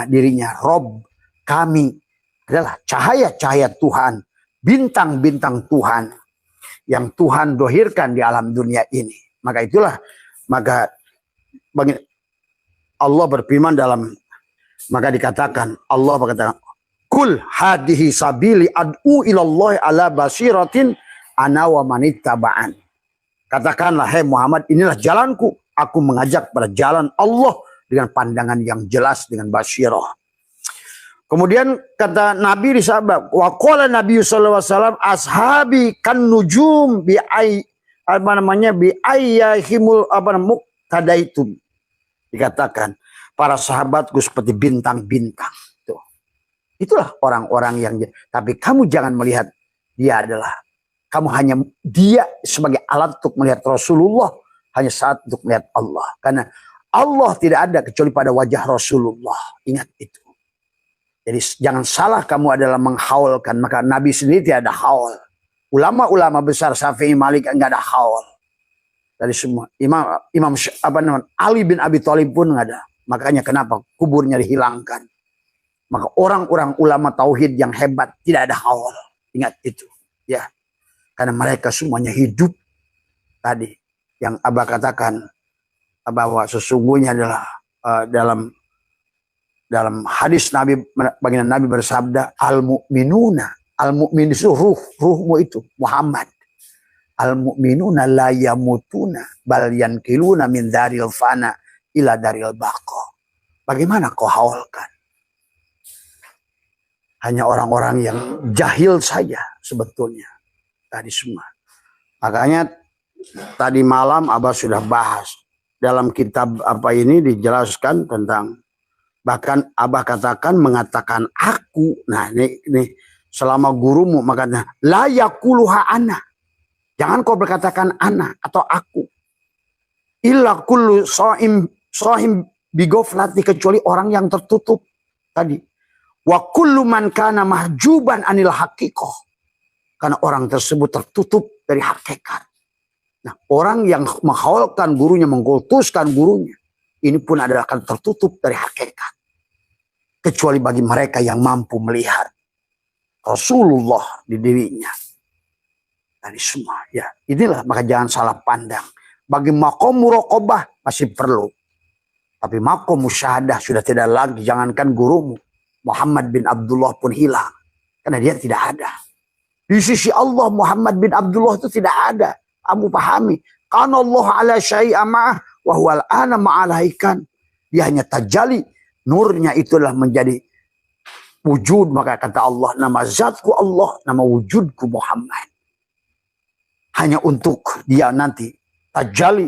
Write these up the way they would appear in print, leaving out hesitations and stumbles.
dirinya Rob kami adalah cahaya-cahaya Tuhan, bintang-bintang Tuhan yang Tuhan dohirkan di alam dunia ini. Maka itulah, maka Allah berfirman dalam, maka dikatakan, Allah berkata, Kul hadihi sabili ad'u ilallahi ala basiratin ana wa manittaba'an. Katakanlah, hai Muhammad, inilah jalanku. Aku mengajak pada jalan Allah dengan pandangan yang jelas, dengan basyirah. Kemudian kata Nabi di sahabat, wa qala Nabi sallallahu alaihi wasallam ashabi kan nujum bi ayyahimul muqtadaitum. Dikatakan para sahabatku seperti bintang-bintang. Tuh. Itulah orang-orang yang, tapi kamu jangan melihat dia adalah, kamu hanya dia sebagai alat untuk melihat Rasulullah, hanya saat untuk melihat Allah. Karena Allah tidak ada kecuali pada wajah Rasulullah. Ingat itu. Jadi jangan salah kamu adalah menghaulkan. Maka Nabi sendiri tidak ada haul. Ulama-ulama besar Syafi'i Malik enggak ada haul. Dari semua. Imam Ali bin Abi Thalib pun enggak ada. Makanya kenapa kuburnya dihilangkan. Maka orang-orang ulama tauhid yang hebat tidak ada haul. Ingat itu. Ya. Karena mereka semuanya hidup. Tadi. Yang Abah katakan. Bahwa sesungguhnya adalah dalam hadis Nabi, baginda Nabi bersabda, al-mu'minuna, al-mu'min itu ruhmu itu Muhammad. Al-mu'minuna la yamutuna bal yankiluna min daril fana ila daril baqa. Bagaimana kau haulkan? Hanya orang-orang yang jahil saja sebetulnya tadi semua. Makanya tadi malam Abah sudah bahas dalam kitab apa ini dijelaskan tentang, bahkan Abah mengatakan aku. Nah ini selama gurumu makanya la yakuluha ana. Jangan kau berkatakan ana atau aku. Illa kullu sohim bigoflati, kecuali orang yang tertutup tadi. Wa kullu man kana mahjuban anil haqiqah. Karena orang tersebut tertutup dari hakikat. Nah orang yang menghaulkan gurunya, mengkultuskan gurunya, ini pun adalah akan tertutup dari hakikat. Kecuali bagi mereka yang mampu melihat Rasulullah di dirinya. Dari semua. Ya, inilah, maka jangan salah pandang. Bagi makom muraqabah masih perlu. Tapi makom musyahadah sudah tidak lagi. Jangankan gurumu. Muhammad bin Abdullah pun hilang. Karena dia tidak ada. Di sisi Allah Muhammad bin Abdullah itu tidak ada. Kamu pahami. Karena Allah ala syai'a ma'ah. Wahuwal ana ma'alaikan. Dia hanya tajali. Nurnya itulah menjadi wujud. Maka kata Allah, nama zatku Allah, nama wujudku Muhammad. Hanya untuk dia nanti tajali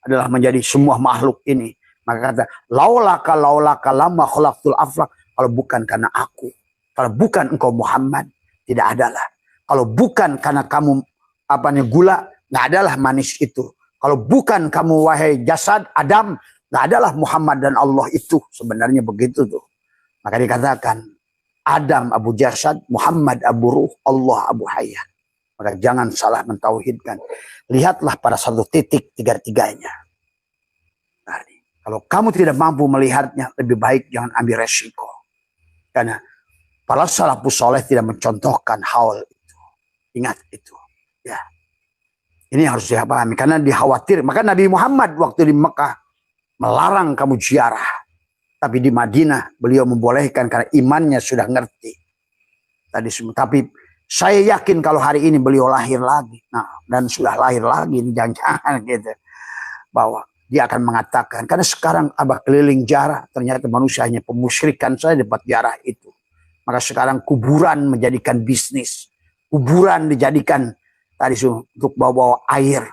adalah menjadi semua makhluk ini. Maka kata, laulaka lama khalaqtul aflaq. Kalau bukan karena aku, kalau bukan engkau Muhammad, tidak adalah. Kalau bukan karena kamu gula, nggak adalah manis itu. Kalau bukan kamu wahai jasad Adam, nggak adalah Muhammad dan Allah itu. Sebenarnya begitu tuh. Maka dikatakan Adam Abu Jasad, Muhammad Abu Ruh, Allah Abu Hayat. Maka jangan salah mentauhidkan. Lihatlah pada satu titik tiga-tiganya. Tadi. Kalau kamu tidak mampu melihatnya, lebih baik jangan ambil resiko. Karena para salafus soleh tidak mencontohkan haul itu. Ingat itu. Ya. Ini harus dipahami. Karena dikhawatir. Maka Nabi Muhammad waktu di Mekah melarang kamu ziarah. Tapi di Madinah beliau membolehkan karena imannya sudah ngerti. Tadi semua. Tapi saya yakin kalau hari ini beliau lahir lagi. Nah, dan sudah lahir lagi. Jangan-jangan gitu. Bahwa dia akan mengatakan. Karena sekarang abah keliling jarah. Ternyata manusia hanya pemusyrikan saja dapat jarah itu. Maka sekarang kuburan menjadikan bisnis. Kuburan dijadikan tadi untuk bawa-bawa air.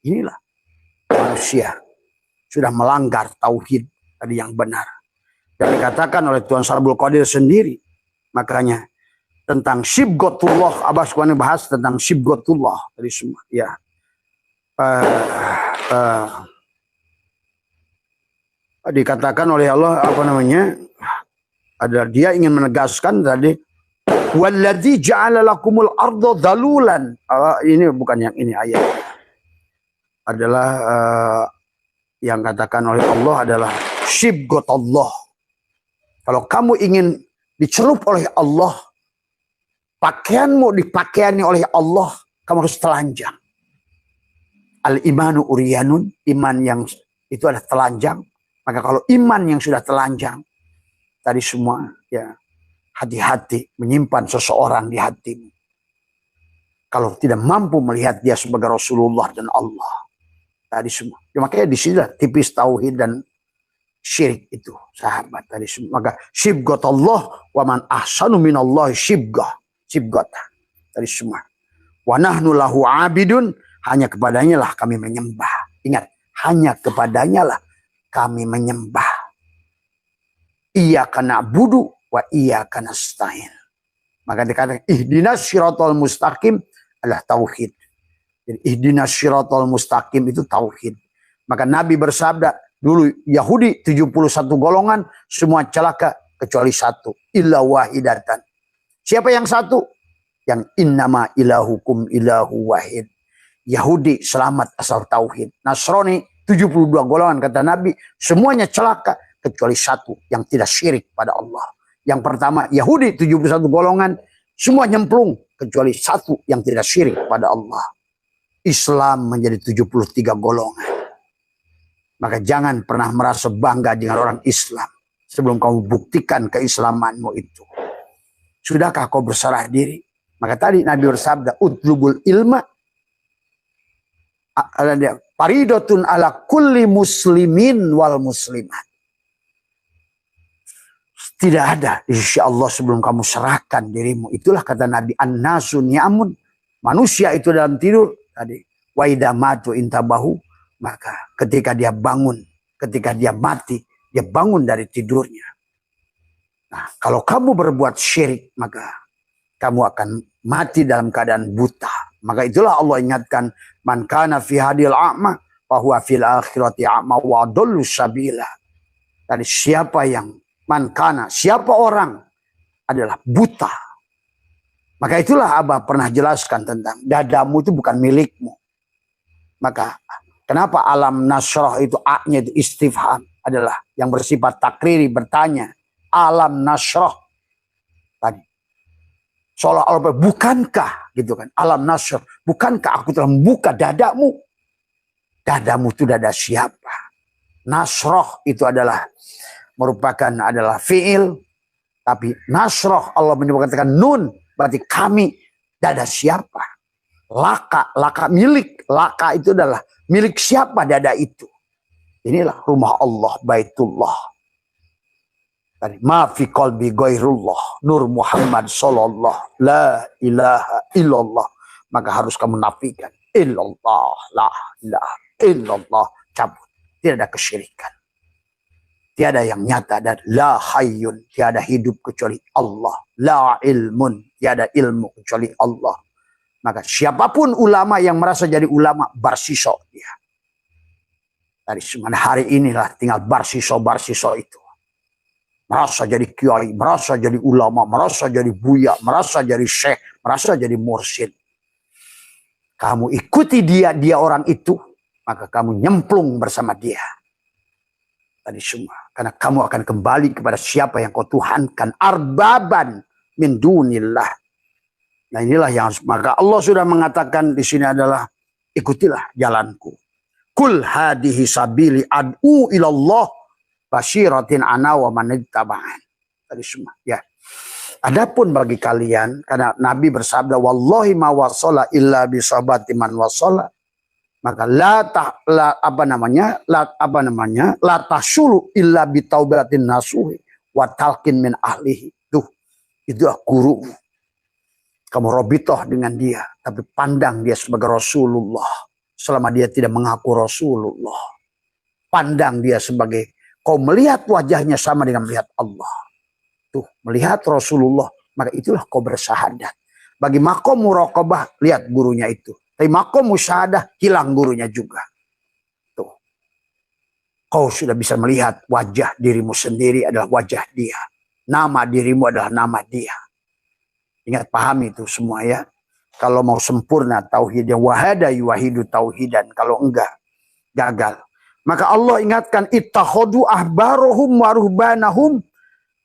Inilah manusia sudah melanggar tauhid tadi yang benar. Dan dikatakan oleh Tuan Sarbul Qadir sendiri. Makanya tentang Sibghatullah. Abah sekarang bahas tentang Sibghatullah. Tadi semua. Ya. Dikatakan oleh Allah adalah dia ingin menegaskan tadi. Walladzi ja'ala lakumul arda dalulan. Ini bukan yang ini ayat. Adalah yang katakan oleh Allah adalah Sibghatullah. Kalau kamu ingin dicelup oleh Allah, pakaianmu dipakaiani oleh Allah, kamu harus telanjang. Al-imanu uriyanun, iman yang itu adalah telanjang. Maka kalau iman yang sudah telanjang, tadi semua, ya, hati-hati menyimpan seseorang di hatimu. Kalau tidak mampu melihat dia sebagai Rasulullah dan Allah, tadi semua. Ya, makanya di sini tipis tauhid dan syirik itu, sahabat, tadi semua. Maka syibgat Allah wa man ahsanu minallahi syibgata, tadi semua. Wa nahnu lahu abidun, hanya kepadanya lah kami menyembah. Ingat, hanya kepadanya lah kami menyembah. Iyyaka na'budu wa iyyaka nasta'in. Maka dikatakan ihdinas syiratal mustaqim adalah tauhid. Jadi ihdinas syiratal mustaqim itu tauhid. Maka Nabi bersabda, dulu Yahudi 71 golongan semua celaka kecuali satu, illa wahidatan. Siapa yang satu? Yang innama ilahukum ilahu wahid. Yahudi selamat asal tauhid. Nasrani 72 golongan kata Nabi, semuanya celaka kecuali satu yang tidak syirik pada Allah. Yang pertama Yahudi 71 golongan semua nyemplung kecuali satu yang tidak syirik pada Allah. Islam menjadi 73 golongan. Maka jangan pernah merasa bangga dengan orang Islam sebelum kamu buktikan keislamanmu itu. Sudahkah kau berserah diri? Maka tadi Nabi bersabda, utlubul ilma faridotun ala kulli muslimin wal muslimat. Tidak ada di sisi Allah sebelum kamu serahkan dirimu. Itulah kata Nabi, an-nasu ni'amun. Manusia itu dalam tidur tadi, wa idza matu intabahu, maka ketika dia bangun, ketika dia mati, dia bangun dari tidurnya. Nah, kalau kamu berbuat syirik, maka kamu akan mati dalam keadaan buta. Maka itulah Allah ingatkan, man kana fi hadil a'ma fa huwa fil akhirati a'ma wa adallu sabila. Dari siapa yang man kana, siapa orang adalah buta. Maka itulah Abah pernah jelaskan tentang dadamu itu bukan milikmu. Maka kenapa alam nasrah itu A-nya itu istifham, adalah yang bersifat takriri, bertanya. Alam nasrah tadi seolah-olah bukankah gitu kan, alam nasrah, bukankah aku telah membuka dadamu? Dadamu itu dada siapa? Nasrah itu adalah merupakan adalah fiil, tapi nasrah Allah menyebutkan nun, berarti kami, dada siapa? Laka milik, laka itu adalah milik siapa dada itu? Inilah rumah Allah, Baitullah. Tadi ma fi qalbi ghairullah, Nur Muhammad sallallahu la ilaha illallah. Maka harus kamu nafikan illallah, la ilaha illallah, cabut. Tidak ada kesyirikan. Tiada yang nyata, dan la hayyun, tiada hidup kecuali Allah. La ilmun, tiada ilmu kecuali Allah. Maka siapapun ulama yang merasa jadi ulama, barsiso dia. Dari semana hari inilah tinggal barsiso itu. Merasa jadi kiai, merasa jadi ulama, merasa jadi buya, merasa jadi syekh, merasa jadi mursyid. Kamu ikuti dia orang itu, maka kamu nyemplung bersama dia. Tadi semua. Karena kamu akan kembali kepada siapa yang kau tuhankan. Arbaban min dunillah. Nah inilah yang harus. Maka Allah sudah mengatakan di sini adalah, ikutilah jalanku. Kul hadihi sabili ad'u ilallah basyiratin ana wa manittaba'an. Tadi semua. Ya. Adapun bagi kalian, karena Nabi bersabda, wallahi ma wasala illa bisabati man wasala. Maka la tasulu illa bitaubatin nasuhi wa talqin min ahlihi. Itu guru. Kamu robitoh dengan dia, tapi pandang dia sebagai Rasulullah selama dia tidak mengaku Rasulullah. Pandang dia sebagai, kau melihat wajahnya sama dengan melihat Allah. Tuh, melihat Rasulullah, maka itulah kau bersahadat. Bagi makom muraqabah, lihat gurunya itu. Tapi makom musyahadah, hilang gurunya juga. Tuh. Kau sudah bisa melihat wajah dirimu sendiri adalah wajah dia. Nama dirimu adalah nama dia. Ingat, pahami itu semua ya. Kalau mau sempurna tauhidnya, wahada yuwahidu tauhidan. Kalau enggak, gagal. Maka Allah ingatkan, ittakhadhu ahbarahum wa ruhbanahum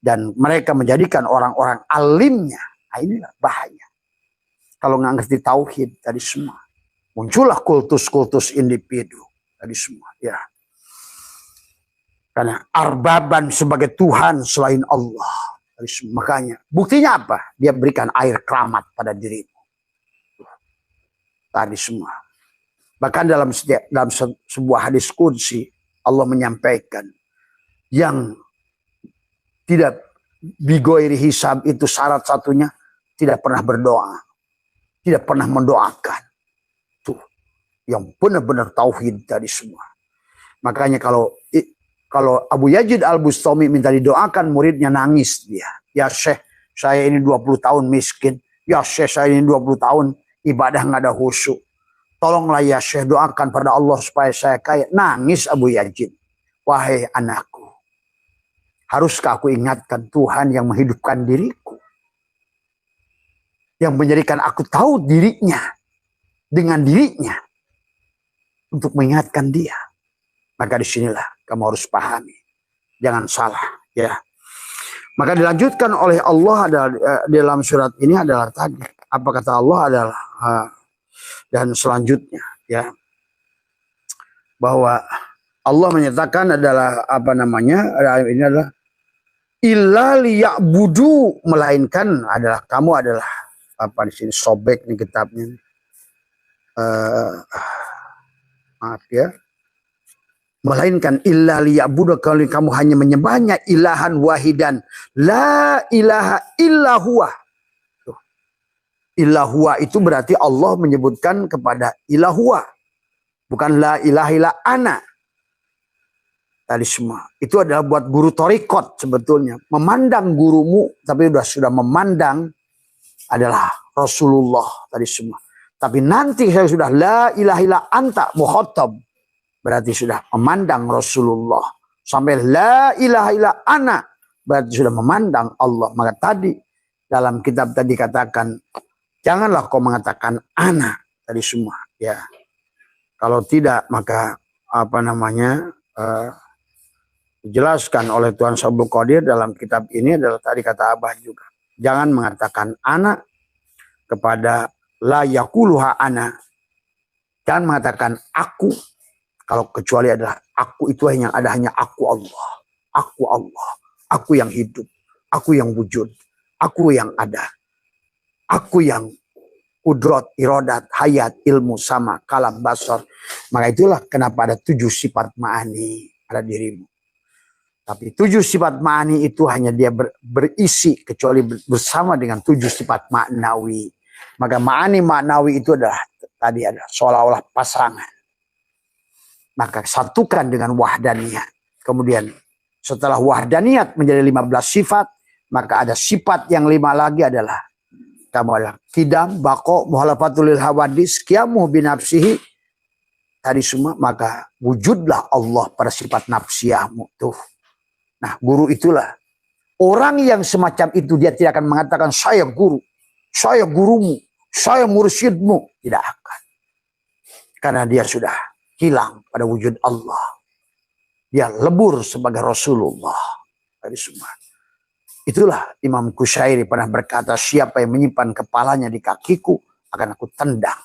dan mereka menjadikan orang-orang alimnya. Nah, inilah bahaya. Kalau nggak ngerti tauhid tadi semua, muncullah kultus-kultus individu tadi semua. Ya, karena arbaban sebagai Tuhan selain Allah. Tadi semua. Makanya buktinya apa? Dia berikan air keramat pada dirimu. Tadi semua. Bahkan dalam sebuah hadis qudsi Allah menyampaikan yang tidak bigoiri hisab itu syarat satunya tidak pernah berdoa, tidak pernah mendoakan. Tuh, yang benar-benar tauhid tadi semua. Makanya kalau Abu Yazid Al-Bustami minta didoakan, muridnya nangis dia. Ya Syekh, saya ini 20 tahun miskin. Ya Syekh, saya ini 20 tahun ibadah nggak ada khusyuk. Tolonglah ya Syekh, doakan pada Allah supaya saya kaya. Nangis Abu Yazid. Wahai anakku, haruskah aku ingatkan Tuhan yang menghidupkan diriku? Yang menjadikan aku tahu dirinya dengan dirinya untuk mengingatkan dia. Maka disinilah kamu harus pahami. Jangan salah. Ya. Maka dilanjutkan oleh Allah adalah, dalam surat ini adalah tadi. Apa kata Allah adalah dan selanjutnya. Ya, bahwa Allah menyatakan adalah apa namanya, ini adalah illa liya'budu, melainkan adalah kamu adalah apa di sini sobek nih kitabnya. Maaf ya. Melainkan illa liya'budu, kalau kamu hanya menyembahnya ilahan wahidan la ilaha illa huwa. Illa huwa itu berarti Allah menyebutkan kepada ilah huwa, bukan la ilaha illa ana. Tadi semua itu adalah buat guru torikot sebetulnya, memandang gurumu, tapi sudah memandang adalah Rasulullah tadi semua. Tapi nanti saya sudah la ilaha illa anta muhotob, berarti sudah memandang Rasulullah. Sampai la ilaha illa ana, berarti sudah memandang Allah. Maka tadi dalam kitab tadi katakan, janganlah kau mengatakan ana tadi semua. Ya, kalau tidak maka apa namanya dijelaskan oleh Tuhan Sabul Qadir dalam kitab ini adalah tadi kata Abah juga. Jangan mengatakan ana kepada la yakuluha ana. Jangan mengatakan aku, kalau kecuali adalah aku itu hanya aku Allah. Aku Allah. Aku yang hidup. Aku yang wujud. Aku yang ada. Aku yang kudrat, irodat, hayat, ilmu, sama, kalam, basar. Maka itulah kenapa ada 7 sifat ma'ani pada dirimu. Tapi 7 sifat ma'ani itu hanya dia berisi kecuali bersama dengan 7 sifat maknawi. Maka ma'ani maknawi itu adalah tadi ada seolah-olah pasangan. Maka satukan dengan wahdaniyat. Kemudian setelah wahdaniyat menjadi 15 sifat, maka ada sifat yang 5 lagi adalah kamu adalah kidam, bako, muhalafatul hawadis, qiyamu binafsihi. Tadi semua, maka wujudlah Allah pada sifat nafsiyahmu tuh. Nah, guru itulah. Orang yang semacam itu dia tidak akan mengatakan saya guru, saya gurumu, saya mursyidmu. Tidak akan. Karena dia sudah hilang pada wujud Allah. Dia lebur sebagai Rasulullah. Tadi semua. Itulah Imam Qushairi pernah berkata, siapa yang menyimpan kepalanya di kakiku akan aku tendang.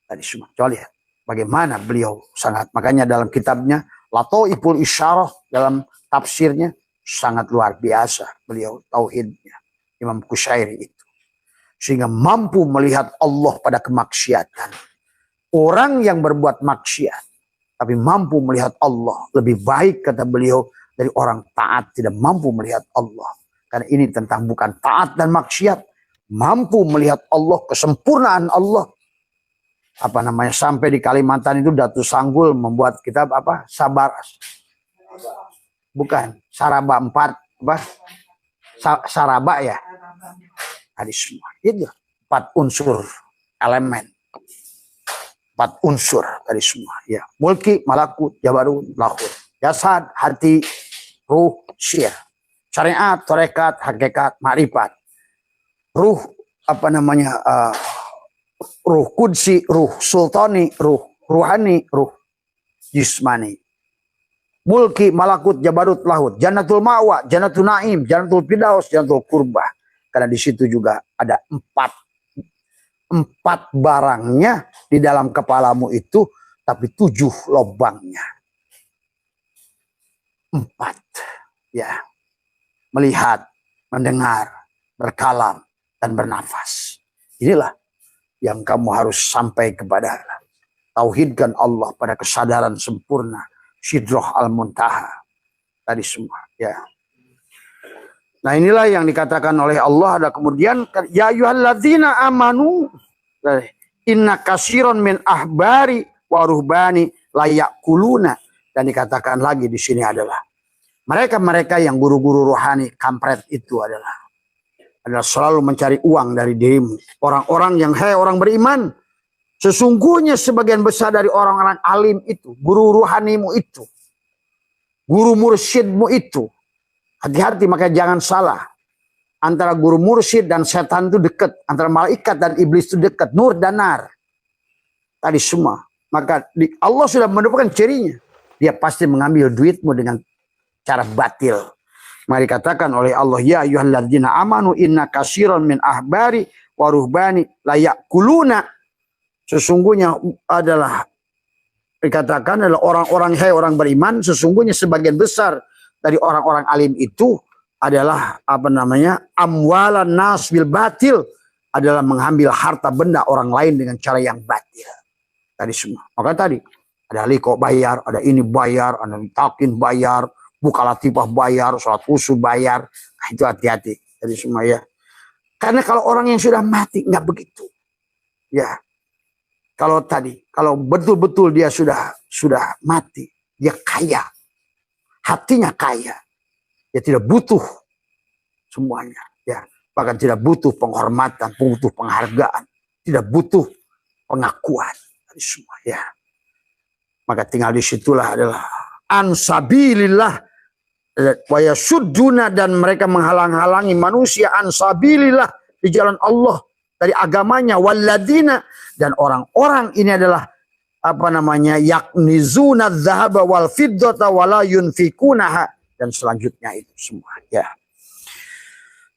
Tadi semua. Coba lihat bagaimana beliau sangat. Makanya dalam kitabnya Lataiful Isyarah dalam tafsirnya sangat luar biasa beliau tauhidnya Imam Qushairi itu, sehingga mampu melihat Allah pada kemaksiatan. Orang yang berbuat maksiat tapi mampu melihat Allah lebih baik kata beliau dari orang taat tidak mampu melihat Allah. Karena ini tentang bukan taat dan maksiat, mampu melihat Allah, kesempurnaan Allah. Apa namanya, sampai di Kalimantan itu Datu Sanggul membuat kitab apa? Sabar. Bukan, Saraba 4 apa? Saraba ya. Tadi semua. Itu 4 unsur elemen. 4 unsur tadi semua. Ya, mulki, malakut, jabarut, lahut. Jasad, hati, ruh, syir. Syariat, tarekat, hakikat, ma'rifat. Ruh apa namanya? Ruh kudsi, ruh sultani, ruh ruhani, ruh jismani. mulki, malakut, jabarut, lahut, jannatul ma'wa, jannatul na'im, jannatul firdaus, jannatul qurbah. Karena di situ juga ada empat barangnya di dalam kepalamu itu, tapi 7 lubangnya. 4, ya, melihat, mendengar, berkalam, dan bernafas. Inilah yang kamu harus sampai kepada tauhidkan Allah pada kesadaran sempurna, Sidroh al-Muntaha tadi semua, ya. Nah, inilah yang dikatakan oleh Allah. Ada kemudian, ya ayyuhalladzina amanu inna katsiran min ahbari wa ruhbani la yakuluna. Dan dikatakan lagi di sini adalah mereka-mereka yang guru-guru rohani kampret itu adalah selalu mencari uang dari dirimu. Orang-orang yang, hei orang beriman, sesungguhnya sebagian besar dari orang-orang alim itu, guru ruhanimu itu, guru mursyidmu itu, hati-hati, maka jangan salah. Antara guru mursyid dan setan itu dekat. Antara malaikat dan iblis itu dekat. Nur dan nar. Tadi semua. Maka Allah sudah menemukan cirinya. Dia pasti mengambil duitmu dengan cara batil. Maka dikatakan oleh Allah, ya ayyuhalladzina amanu inna katsiran min ahbari wa ruhbani la yakuluna. Sesungguhnya adalah dikatakan adalah orang-orang, hai orang beriman, sesungguhnya sebagian besar dari orang-orang alim itu adalah amwalan nas bil batil, adalah mengambil harta benda orang lain dengan cara yang batil. Tadi semua. Maka tadi ada liko bayar, ada ini bayar, ada takin bayar, buka latifah bayar, sholat khusyuk bayar. Nah, itu hati-hati tadi semua, ya. Karena kalau orang yang sudah mati nggak begitu. Ya. Kalau betul-betul dia sudah mati, dia kaya. Hatinya kaya. Dia tidak butuh semuanya, ya. Bahkan tidak butuh penghormatan, butuh penghargaan, tidak butuh pengakuan dari semua, ya. Maka tinggal disitulah adalah ansabilillah wa yasudduna, dan mereka menghalang-halangi manusia ansabilillah di jalan Allah dari agamanya, walladina, dan orang-orang ini adalah yaknizuna dzahaba wal fiddata wala yunfikunaha, dan selanjutnya itu semua, ya.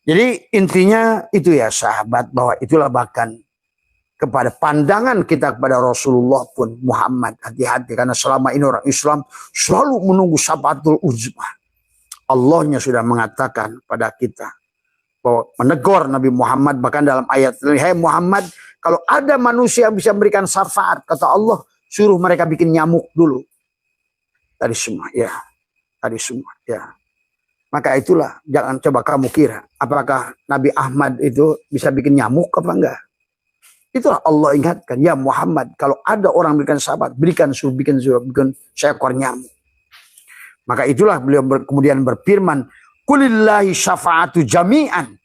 Jadi intinya itu, ya sahabat, bahwa itulah bahkan kepada pandangan kita kepada Rasulullah pun Muhammad, hati-hati, karena selama ini orang Islam selalu menunggu syafaatul uzma. Allahnya sudah mengatakan pada kita bahwa menegur Nabi Muhammad, bahkan dalam ayat ini, hai Muhammad, kalau ada manusia yang bisa memberikan syafaat, kata Allah, suruh mereka bikin nyamuk dulu. Tadi semua, ya. Tadi semua, ya. Maka itulah, jangan coba kamu kira apakah Nabi Ahmad itu bisa bikin nyamuk apa enggak. Itulah Allah ingatkan, ya Muhammad, kalau ada orang berikan syafaat, bikin seekor nyamuk. Maka itulah beliau kemudian berfirman, kulillahi syafa'atu jami'an.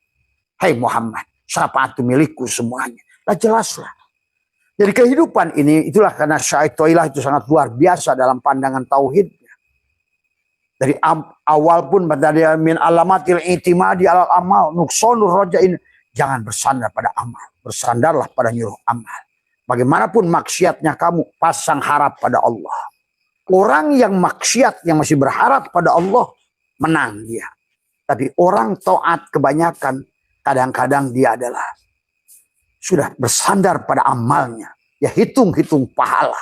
Hai Muhammad, syafaat itu milikku semuanya. Nah, jelaslah. Jadi kehidupan ini, itulah karena syaitoilah itu sangat luar biasa dalam pandangan tauhidnya. Dari awal pun dari min alamatil itimadi alal amal nuksonur rojain, jangan bersandar pada amal, bersandarlah pada nyuruh amal. Bagaimanapun maksiatnya kamu, pasang harap pada Allah. Orang yang maksiat, yang masih berharap pada Allah, menang dia. Tapi orang taat kebanyakan, kadang-kadang dia adalah sudah bersandar pada amalnya. Ya hitung-hitung pahala.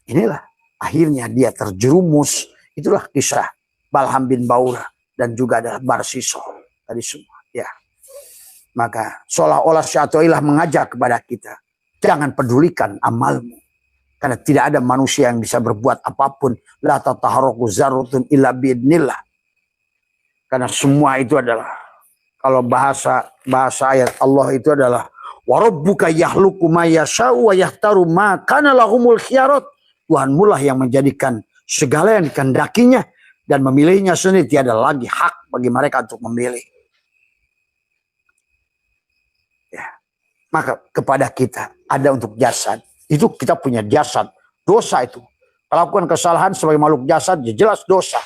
Inilah akhirnya dia terjerumus. Itulah kisah Balham bin Baura dan juga adalah Barsiso tadi semua, ya. Maka seolah-olah Syatoilah mengajak kepada kita, jangan pedulikan amalmu, karena tidak ada manusia yang bisa berbuat apapun. La tataharuku zarutun illa biidnillah. Karena semua itu adalah, kalau bahasa ayat Allah itu adalah wa rabbuka yahluku ma yasha'u wa yahtaru ma kana lahumul khiyarat. Tuhanmu lah yang menjadikan segala yang dikehendakinya dan memilihnya sendiri, tiada lagi hak bagi mereka untuk memilih. Ya. Maka kepada kita ada untuk jasad, itu kita punya jasad, dosa itu. Melakukan kesalahan sebagai makhluk jasad, ya jelas dosa.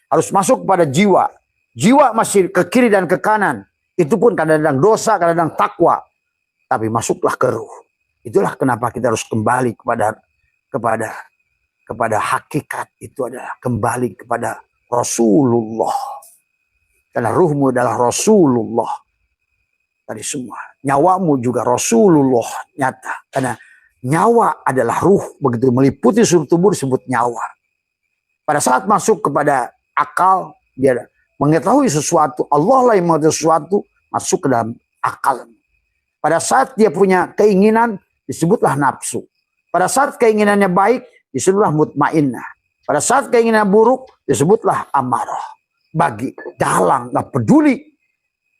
Harus masuk kepada jiwa. Jiwa masih ke kiri dan ke kanan. Itu pun kadang-kadang dosa, kadang-kadang takwa. Tapi masuklah ke ruh. Itulah kenapa kita harus kembali kepada kepada hakikat itu adalah kembali kepada Rasulullah. Karena ruhmu adalah Rasulullah. Tadi semua. Nyawamu juga Rasulullah nyata. Karena nyawa adalah ruh. Begitu meliputi seluruh tubuh disebut nyawa. Pada saat masuk kepada akal, dia mengetahui sesuatu. Allah lah yang mengetahui sesuatu, masuk ke dalam akal. Pada saat dia punya keinginan, disebutlah nafsu. Pada saat keinginannya baik, disebutlah mutmainnah. Pada saat keinginan buruk, disebutlah amarah. Bagi dalang, gak peduli.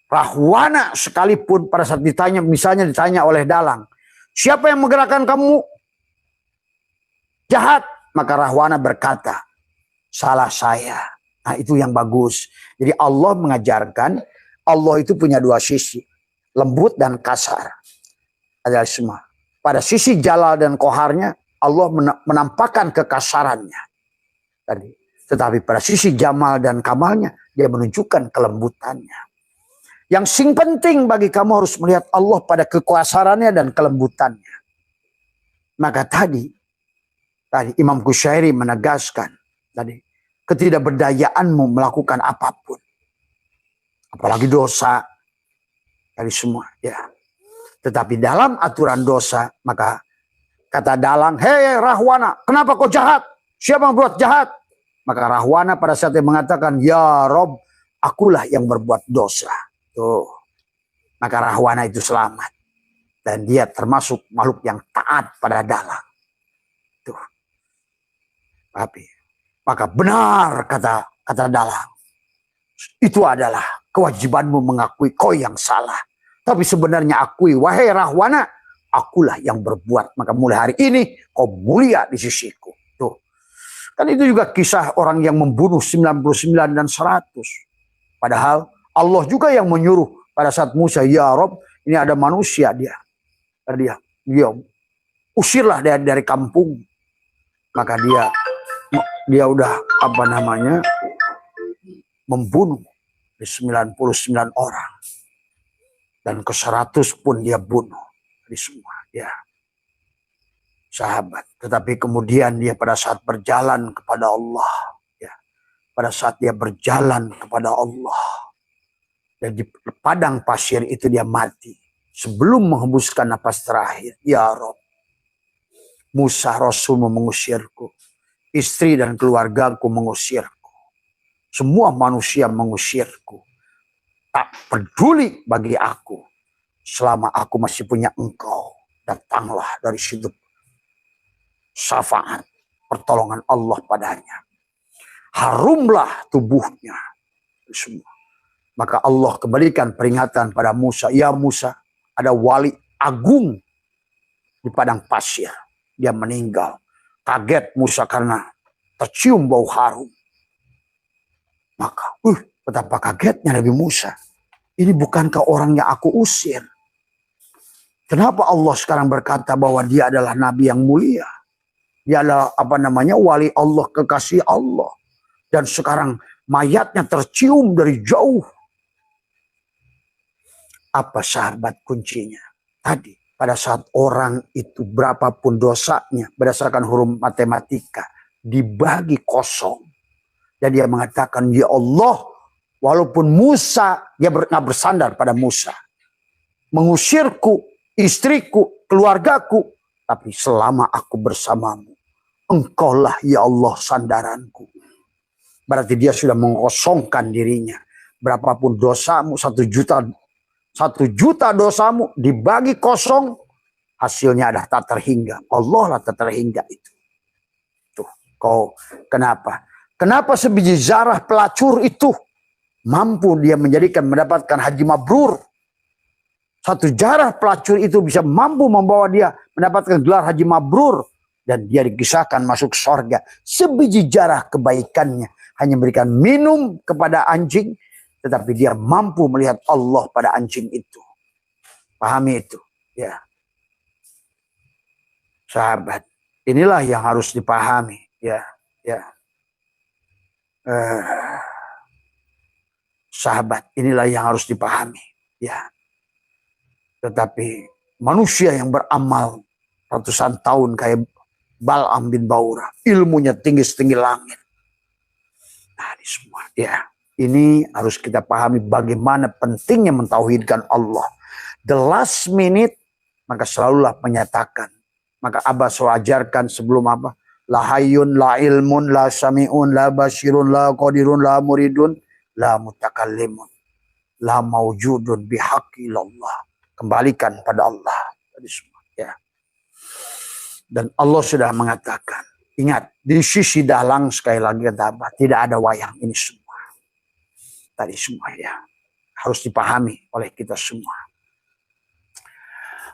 Rahwana sekalipun pada saat ditanya, misalnya ditanya oleh dalang, siapa yang menggerakkan kamu jahat? Maka Rahwana berkata, salah saya. Nah itu yang bagus. Jadi Allah mengajarkan, Allah itu punya dua sisi. Lembut dan kasar. Adalah semua. Pada sisi jalal dan koharnya, Allah menampakkan kekasarannya. Tadi. Tetapi pada sisi jamal dan kamalnya, dia menunjukkan kelembutannya. Yang sing penting bagi kamu harus melihat Allah pada kekuasaannya dan kelembutannya. Maka tadi Imam Qushairi menegaskan, ketidakberdayaanmu melakukan apapun. Apalagi dosa. Tadi semua, ya. Tetapi dalam aturan dosa, maka kata dalang, hei Rahwana, kenapa kau jahat? Siapa yang buat jahat? Maka Rahwana pada saat yang mengatakan, ya Rob, akulah yang berbuat dosa. Tuh. Maka Rahwana itu selamat. Dan dia termasuk makhluk yang taat pada dalang. Tuh. Tapi, maka benar kata dalang. Itu adalah kewajibanmu mengakui kau yang salah. Tapi sebenarnya akui, wahai Rahwana, akulah yang berbuat. Maka mulai hari ini kau mulia di sisiku. Tuh. Kan itu juga kisah orang yang membunuh 99 dan 100. Padahal Allah juga yang menyuruh pada saat Musa, ya Rob, ini ada manusia dia usirlah dari kampung. Maka dia udah membunuh 99 orang. Dan ke 100 pun dia bunuh. Di semua, ya. Sahabat. Tetapi kemudian dia pada saat berjalan kepada Allah. Ya. Pada saat dia berjalan kepada Allah. Dan di padang pasir itu dia mati. Sebelum menghembuskan napas terakhir. Ya Rob. Musa Rasulmu mengusirku. Istri dan keluargaku mengusirku. Semua manusia mengusirku. Tak peduli bagi aku. Selama aku masih punya engkau. Datanglah dari situ. Syafaat. Pertolongan Allah padanya. Harumlah tubuhnya. Semua. Maka Allah kembalikan peringatan pada Musa. Ya Musa. Ada wali agung. Di padang pasir. Dia meninggal. Kaget Musa karena tercium bau harum. Maka, betapa kagetnya Nabi Musa. Ini bukankah orang yang aku usir? Kenapa Allah sekarang berkata bahwa dia adalah Nabi yang mulia? Dia adalah wali Allah, kekasih Allah. Dan sekarang mayatnya tercium dari jauh. Apa sahabat kuncinya? Tadi pada saat orang itu berapapun dosanya berdasarkan huruf matematika dibagi kosong. Dan dia mengatakan, ya Allah, walaupun Musa, dia nggak bersandar pada Musa. Mengusirku, istriku, keluargaku. Tapi selama aku bersamamu, engkaulah ya Allah sandaranku. Berarti dia sudah mengosongkan dirinya. Berapapun dosamu, 1 juta dosamu dibagi kosong. Hasilnya adalah tak terhingga. Allah lah tak terhingga itu. Tuh, kenapa? Kenapa sebiji zarah pelacur itu mampu dia mendapatkan haji mabrur? 1 zarah pelacur itu bisa mampu membawa dia mendapatkan gelar haji mabrur. Dan dia dikisahkan masuk surga. Sebiji zarah kebaikannya hanya memberikan minum kepada anjing. Tetapi dia mampu melihat Allah pada anjing itu. Pahami itu. Ya. Sahabat. Inilah yang harus dipahami. Ya. Sahabat, inilah yang harus dipahami. Ya. Tetapi manusia yang beramal ratusan tahun kayak Bal'am bin Baura, ilmunya tinggi-tinggi langit. Nah, ini semua ya. Ini harus kita pahami bagaimana pentingnya mentauhidkan Allah. The last minute, maka selalulah menyatakan. Maka Abah selalu ajarkan sebelum apa? La hayyun, la ilmun, la sami'un, la basirun, la qadirun, la muridun, la mutakallimun, la mawjudun bihaqqi ilallah. Kembalikan pada Allah. Tadi semua ya. Dan Allah sudah mengatakan, ingat, di sisi dalang sekali lagi kata Abah, tidak ada wayang ini semua. Tadi semua ya. Harus dipahami oleh kita semua.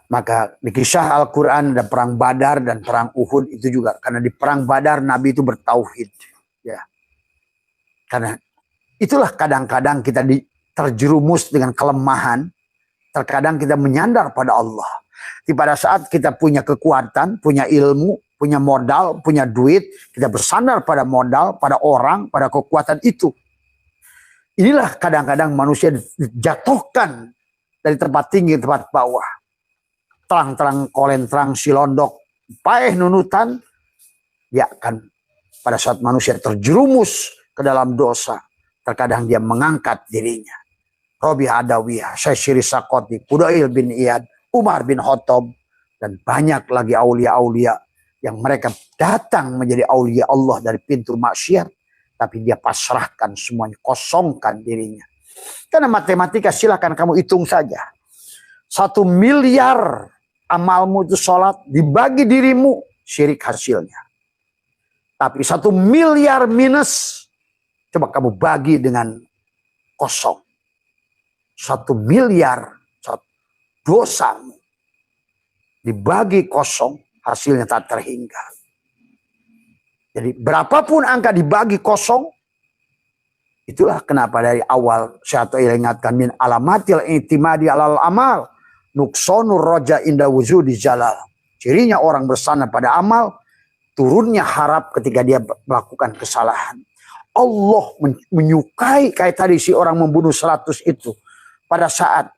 Maka di kisah Al-Quran ada perang Badar dan perang Uhud itu juga. Karena di perang Badar Nabi itu bertauhid. Ya. Karena itulah kadang-kadang kita terjerumus dengan kelemahan. Terkadang kita menyandar pada Allah. Pada saat kita punya kekuatan, punya ilmu, punya modal, punya duit. Kita bersandar pada modal, pada orang, pada kekuatan itu. Inilah kadang-kadang manusia dijatuhkan dari tempat tinggi ke tempat bawah. Terang-terang kolentrang silondok paeh nunutan, ya kan pada saat manusia terjerumus ke dalam dosa, terkadang dia mengangkat dirinya. Robi Adawiyah, Syaikhiri Sakoti, Fudail bin Iyad, Umar bin Khattab, dan banyak lagi aulia-aulia yang mereka datang menjadi aulia Allah dari pintu maksiat, tapi dia pasrahkan semuanya, kosongkan dirinya. Karena matematika silakan kamu hitung saja. 1 miliar amalmu itu sholat, dibagi dirimu, syirik hasilnya. Tapi 1 miliar minus, coba kamu bagi dengan kosong. 1 miliar dosamu, dibagi kosong, hasilnya tak terhingga. Jadi berapapun angka dibagi kosong, itulah kenapa dari awal saya ingatkan min alamatil i'timadi alal amal. Nuksonur roja inda wujudi jalal. Cirinya orang bersandar pada amal, turunnya harap ketika dia melakukan kesalahan. Allah menyukai kayak tadi si orang membunuh 100 itu. Pada saat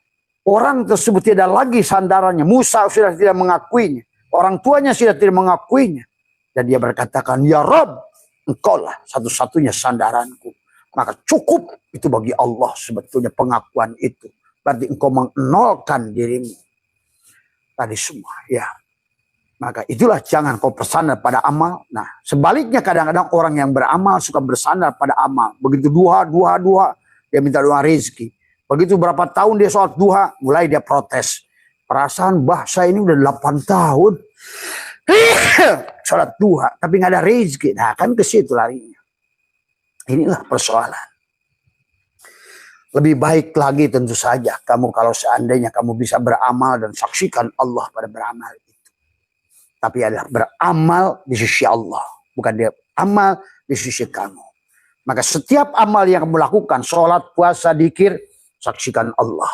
orang tersebut tidak lagi sandarannya, Musa sudah tidak mengakuinya, orang tuanya sudah tidak mengakuinya. Dan dia berkatakan, ya Rabb, engkaulah satu-satunya sandaranku. Maka cukup itu bagi Allah sebetulnya pengakuan itu. Berarti engkau mengenolkan dirimu. Tadi semua ya. Maka itulah jangan kau bersandar pada amal. Nah sebaliknya kadang-kadang orang yang beramal suka bersandar pada amal. Begitu duha, dia minta doa rezeki. Begitu berapa tahun dia sholat duha, mulai dia protes. Perasaan bahasa ini udah 8 tahun. Sholat duha, tapi nggak ada rezeki. Nah kan ke situ larinya. Inilah persoalan. Lebih baik lagi tentu saja kamu kalau seandainya kamu bisa beramal dan saksikan Allah pada beramal itu. Tapi adalah beramal di sisi Allah. Bukan dia amal di sisi kamu. Maka setiap amal yang kamu lakukan, sholat, puasa, dzikir, saksikan Allah.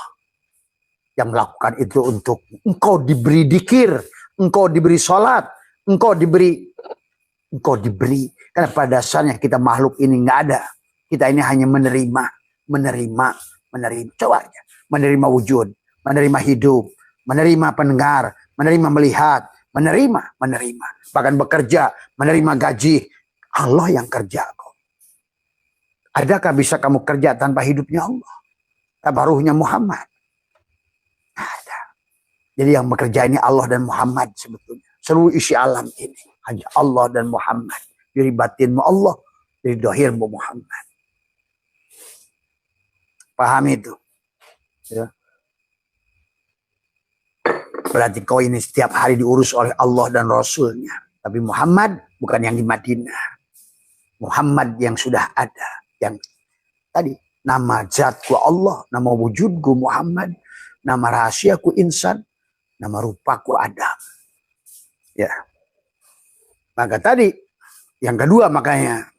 Yang melakukan itu untuk engkau diberi dzikir, engkau diberi sholat, engkau diberi. Karena pada dasarnya kita makhluk ini nggak ada. Kita ini hanya menerima. Coba aja. Menerima wujud, menerima hidup, menerima pendengar, menerima melihat, menerima. Bahkan bekerja, menerima gaji. Allah yang kerja kok. Adakah bisa kamu kerja tanpa hidupnya Allah? Tanpa ruhnya Muhammad? Ada. Jadi yang bekerja ini Allah dan Muhammad sebetulnya. Seluruh isi alam ini hanya Allah dan Muhammad. Dari batinmu Allah, dari dohirmu Muhammad. Pahami itu. Ya. Berarti kau ini setiap hari diurus oleh Allah dan Rasulnya. Tapi Muhammad bukan yang di Madinah. Muhammad yang sudah ada. Yang tadi nama zatku Allah, nama wujudku Muhammad, nama rahasiaku insan, nama rupaku Adam. Ya. Maka tadi yang kedua makanya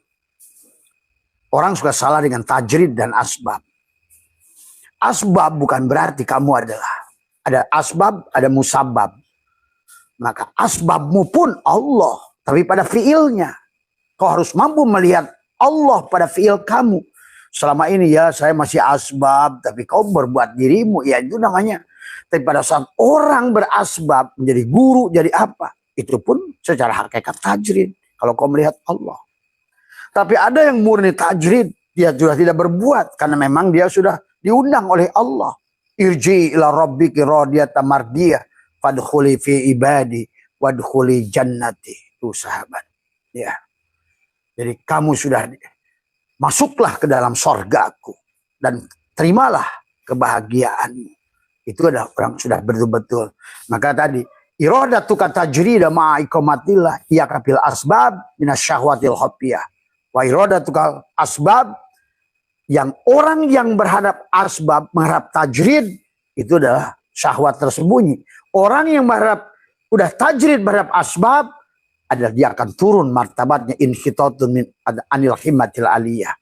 orang suka salah dengan tajrid dan asbab. Asbab bukan berarti kamu adalah. Ada asbab, ada musabab. Maka asbabmu pun Allah. Tapi pada fiilnya. Kau harus mampu melihat Allah pada fiil kamu. Selama ini ya saya masih asbab. Tapi kau berbuat dirimu. Ya itu namanya. Tapi pada saat orang berasbab. Menjadi guru, jadi apa? Itu pun secara hakikat tajrid. Kalau kau melihat Allah. Tapi ada yang murni tajrid. Dia sudah tidak berbuat. Karena memang dia sudah diundang oleh Allah. Irji ila rabbiki radiyatan mardiyah. Fadkhuli fi ibadi. Wadkhuli jannati. Itu sahabat. Ya. Jadi kamu sudah masuklah ke dalam sorgaku. Dan terimalah kebahagiaanmu. Itu adalah orang sudah betul-betul. Maka tadi, iradatuka tajrida ma'iqamatillah iyaka bil asbab minasyahwatil khafiyah. Wa iradatuka asbab, yang orang yang berhadap asbab, mengharap tajrid, itu adalah syahwat tersembunyi. Orang yang berharap, udah tajrid berhadap asbab, adalah dia akan turun martabatnya inhitatun min anil himmatil aliyah.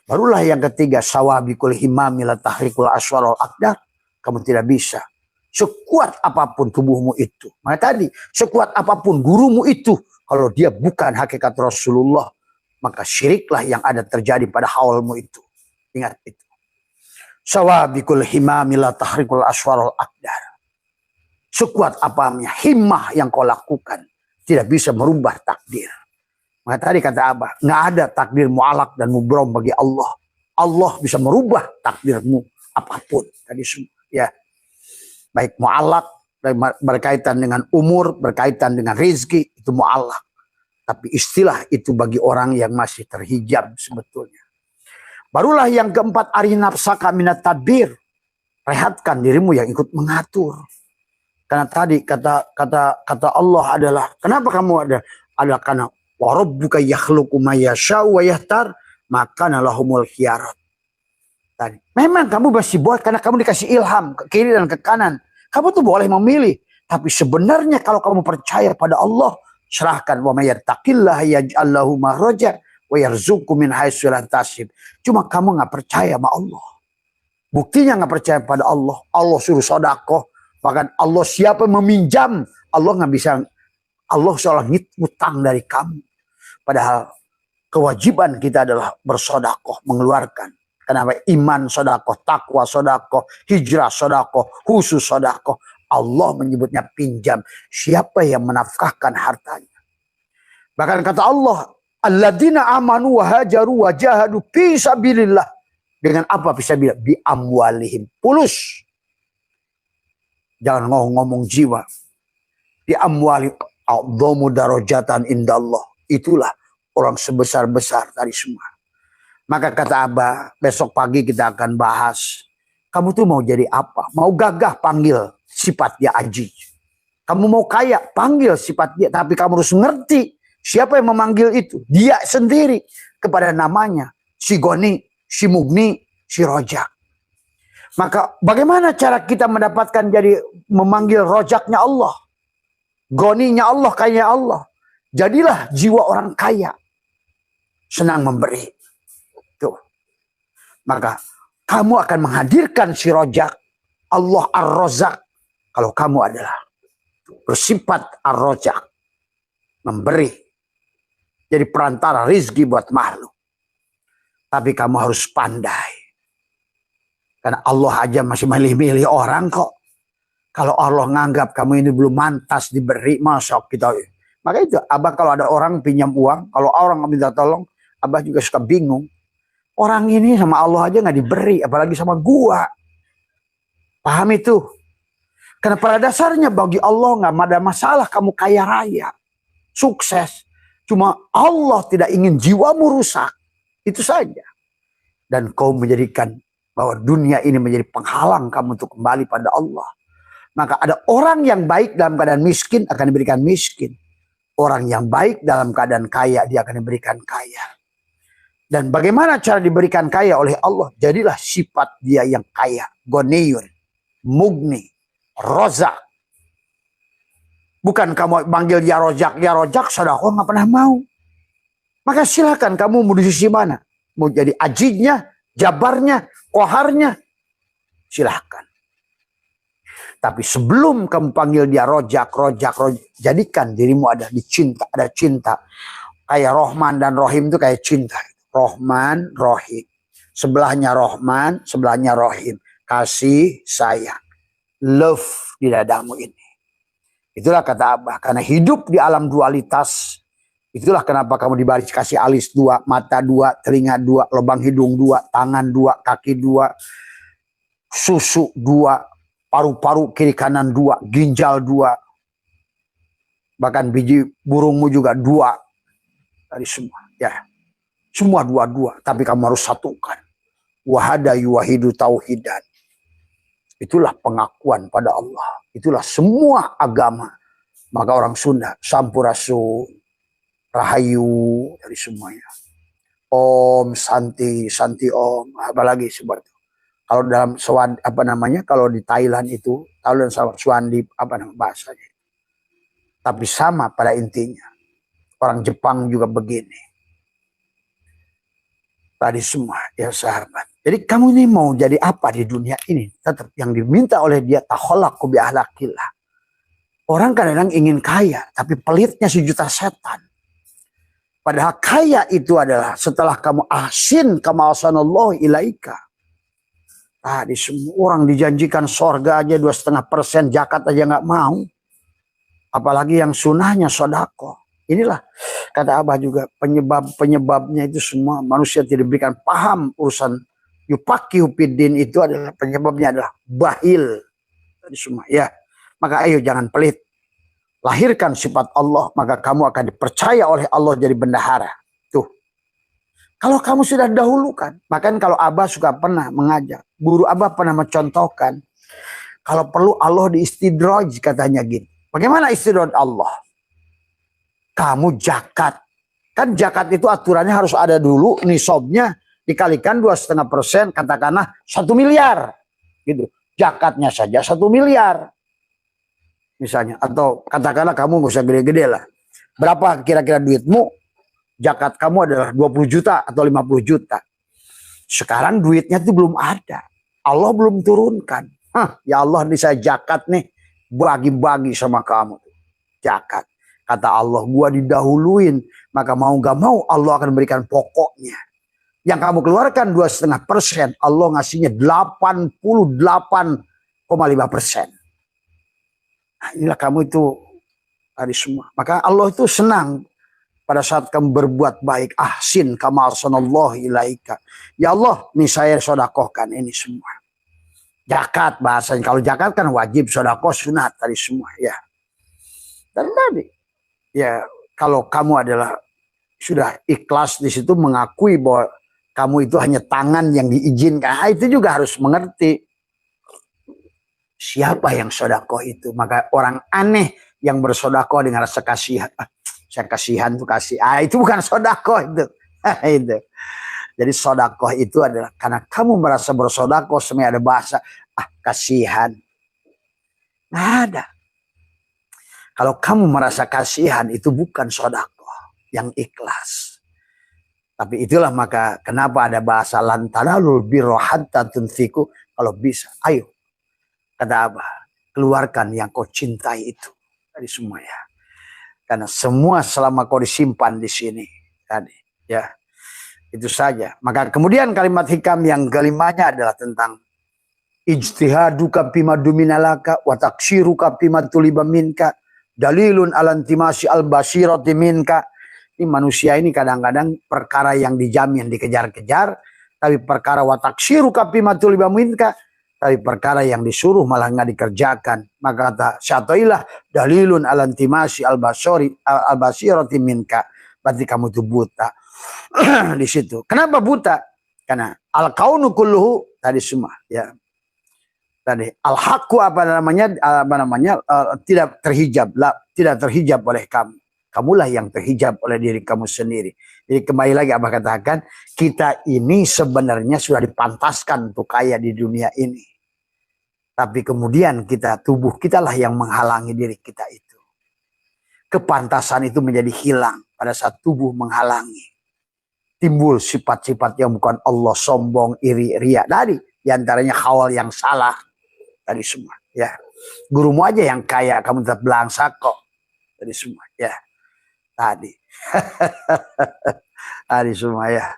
Barulah yang ketiga, sawabikul himami la tahrikul aswarul akdar. Kamu tidak bisa. Sekuat apapun tubuhmu itu. Maka tadi, sekuat apapun gurumu itu. Kalau dia bukan hakikat Rasulullah. Maka syiriklah yang ada terjadi pada haulmu itu. Ingat itu. Sawabikul himami la tahrikul aswarul akdar. Sekuat apanya, himmah yang kau lakukan. Tidak bisa merubah takdir. Maka tadi kata Abah, nggak ada takdir mu'alak dan mubrom bagi Allah. Allah bisa merubah takdirmu apapun. Tadi semua. Ya, baik mu'alak, berkaitan dengan umur, berkaitan dengan rizki, itu mu'alak. Tapi istilah itu bagi orang yang masih terhijab sebetulnya. Barulah yang keempat, arih nafsaka minat tadbir. Rehatkan dirimu yang ikut mengatur. Karena tadi kata Allah adalah, kenapa kamu ada karena warabbuka yakhluqu ma yasha'u wa yahtar, maka lahumul khiyarah. Tadi. Memang kamu masih buat karena kamu dikasih ilham ke kiri dan ke kanan. Kamu tuh boleh memilih. Tapi sebenarnya kalau kamu percaya pada Allah, serahkan. Wa may yattaqillaha yaj'al lahu makhraja wa yarzuqhu min haitsu la yahtasib. Cuma kamu nggak percaya sama Allah. Buktinya nggak percaya pada Allah. Allah suruh sedekah. Bahkan Allah siapa meminjam, Allah nggak bisa. Allah seolah ngutang dari kamu. Padahal kewajiban kita adalah bersedekah, mengeluarkan. Kenapa? Iman sodakoh, takwa sodakoh, hijrah sodakoh, khusus sodakoh. Allah menyebutnya pinjam. Siapa yang menafkahkan hartanya? Bahkan kata Allah, alladzina amanu wa hajaru wa jahadu fi sabilillah. Dengan apa bisa bilang? Bi amwalihim. Pulus. Jangan ngomong jiwa. Bi amwalihim. A'dhamu darajatan indallah. Itulah orang sebesar-besar dari semua. Maka kata Abah, besok pagi kita akan bahas. Kamu tuh mau jadi apa? Mau gagah, panggil sifat dia aji. Kamu mau kaya, panggil sifat dia. Tapi kamu harus ngerti siapa yang memanggil itu. Dia sendiri kepada namanya. Si Goni, si Mugni, si Rojak. Maka bagaimana cara kita mendapatkan jadi memanggil Rojaknya Allah? Goninya Allah, kayanya Allah. Jadilah jiwa orang kaya. Senang memberi. Maka kamu akan menghadirkan si Rojak, Allah Ar-Rozak. Kalau kamu adalah bersifat Ar-Rozak, memberi, jadi perantara rizki buat makhluk. Tapi kamu harus pandai. Karena Allah aja masih milih-milih orang kok. Kalau Allah nganggap kamu ini belum mantas diberi, masuk kita. Maka itu, Abah kalau ada orang pinjam uang, kalau orang minta tolong, Abah juga suka bingung. Orang ini sama Allah aja nggak diberi, apalagi sama gua. Paham itu? Karena pada dasarnya bagi Allah nggak ada masalah kamu kaya raya, sukses. Cuma Allah tidak ingin jiwamu rusak. Itu saja. Dan kau menjadikan bahwa dunia ini menjadi penghalang kamu untuk kembali pada Allah. Maka ada orang yang baik dalam keadaan miskin akan diberikan miskin. Orang yang baik dalam keadaan kaya dia akan diberikan kaya. Dan bagaimana cara diberikan kaya oleh Allah? Jadilah sifat dia yang kaya. Goniyun, Mugni, Rozak. Bukan kamu panggil ya Rojak, sedekah nggak pernah mau. Maka silakan kamu mau di sisi mana? Mau jadi ajinya, jabarnya, koharnya, silahkan. Tapi sebelum kamu panggil dia Rojak, jadikan dirimu ada cinta. Kayak Rohman dan Rohim itu kayak cinta. Rohman, Rohim. Sebelahnya Rohman, sebelahnya Rohim. Kasih, sayang. Love di dadamu ini. Itulah kata Abah, karena hidup di alam dualitas, itulah kenapa kamu diberi kasih alis dua, mata dua, telinga dua, lubang hidung dua, tangan dua, kaki dua, susu dua, paru-paru kiri kanan dua, ginjal dua, bahkan biji burungmu juga dua, dari semua, ya, semua dua-dua, tapi kamu harus satukan. Wahada yuwahidu tauhidan. Itulah pengakuan pada Allah. Itulah semua agama. Maka orang Sunda, sampurasun, rahayu, dari semuanya. Om, Santi, Santi Om, apalagi sebab itu. Kalau dalam apa namanya, kalau di Thailand itu, Thailand sama Swandi, apa namanya bahasanya. Tapi sama pada intinya. Orang Jepang juga begini. Tadi semua, ya sahabat. Jadi kamu ini mau jadi apa di dunia ini? Tetap yang diminta oleh dia, takhollaku bi ahlakillah. Orang kadang-kadang ingin kaya, tapi pelitnya sejuta setan. Padahal kaya itu adalah setelah kamu ahsin kama ahsanallahu ilaika. Tadi semua orang dijanjikan sorga aja 2,5% zakat aja nggak mau. Apalagi yang sunahnya sodako. Inilah kata Abah juga penyebabnya itu semua manusia tidak diberikan paham urusan yufaqihu fiddin itu adalah penyebabnya adalah bahil. Tadi semua ya. Maka ayo jangan pelit. Lahirkan sifat Allah, maka kamu akan dipercaya oleh Allah jadi bendahara. Tuh. Kalau kamu sudah dahulukan, bahkan kalau Abah suka pernah mengajak, guru Abah pernah mencontohkan, kalau perlu Allah diistidraj katanya gini. Bagaimana istidraj Allah? Kamu zakat. Kan zakat itu aturannya harus ada dulu nisabnya dikalikan 2,5%, katakanlah 1 miliar. Gitu. Zakatnya saja 1 miliar. Misalnya. Atau katakanlah kamu nggak usah gede-gede lah. Berapa kira-kira duitmu? Zakat kamu adalah 20 juta atau 50 juta. Sekarang duitnya itu belum ada. Allah belum turunkan. Ya Allah ini saya zakat nih. Bagi-bagi sama kamu. Zakat. Kata Allah, gua didahuluin. Maka mau gak mau Allah akan berikan pokoknya. Yang kamu keluarkan 2,5%. Allah ngasihnya 88,5%. Nah, inilah kamu itu hari semua. Maka Allah itu senang pada saat kamu berbuat baik. Ahsin kama ahsanallahu ilaika. Ya Allah, nih saya sodakohkan ini semua. Zakat bahasanya. Kalau zakat kan wajib, sodakoh sunat tadi semua. Ya. Dan tadi. Ya, kalau kamu adalah sudah ikhlas di situ mengakui bahwa kamu itu hanya tangan yang diizinkan, itu juga harus mengerti siapa yang sodakoh itu. Maka orang aneh yang bersodakoh dengan rasa kasihan, saya kasihan tuh kasih, itu bukan sodakoh itu. Itu. Jadi sodakoh itu adalah karena kamu merasa bersodakoh, sebenarnya ada bahasa kasihan. Nggak ada. Kalau kamu merasa kasihan itu bukan sodakoh yang ikhlas. Tapi itulah maka kenapa ada bahasa lantanalul birra hatta tunfiqu, kalau bisa. Ayo, kata Abah, keluarkan yang kau cintai itu dari semua ya. Karena semua selama kau disimpan di sini tadi ya. Itu saja. Maka kemudian kalimat hikam yang kelimanya adalah tentang ijtihaduka bima duminalaka wa taksiruka bima tuliba minka. Dalilun alantimasi al-basirati minka. Ini manusia ini kadang-kadang perkara yang dijamin dikejar-kejar, tapi perkara wataksiru kapimatul minka, tapi perkara yang disuruh malah nggak dikerjakan. Maka kata syatoilah dalilun alantimasi al-basirati minka. Berarti kamu itu buta. Di situ. Kenapa buta? Karena al-kaunu kulluhu tadi semua ya. Tadi al-haqqu tidak terhijab, tidak terhijab oleh kamu. Kamulah yang terhijab oleh diri kamu sendiri. Jadi kembali lagi Abah katakan, kita ini sebenarnya sudah dipantaskan untuk kaya di dunia ini. Tapi kemudian tubuh kita lah yang menghalangi diri kita itu. Kepantasan itu menjadi hilang pada saat tubuh menghalangi. Timbul sifat-sifat yang bukan Allah, sombong, iri, riya. Dari diantaranya khawal yang salah. Dari semua ya. Gurumu aja yang kaya, kamu tetap belangsa kok. Dari semua ya. Tadi. Tadi semua ya.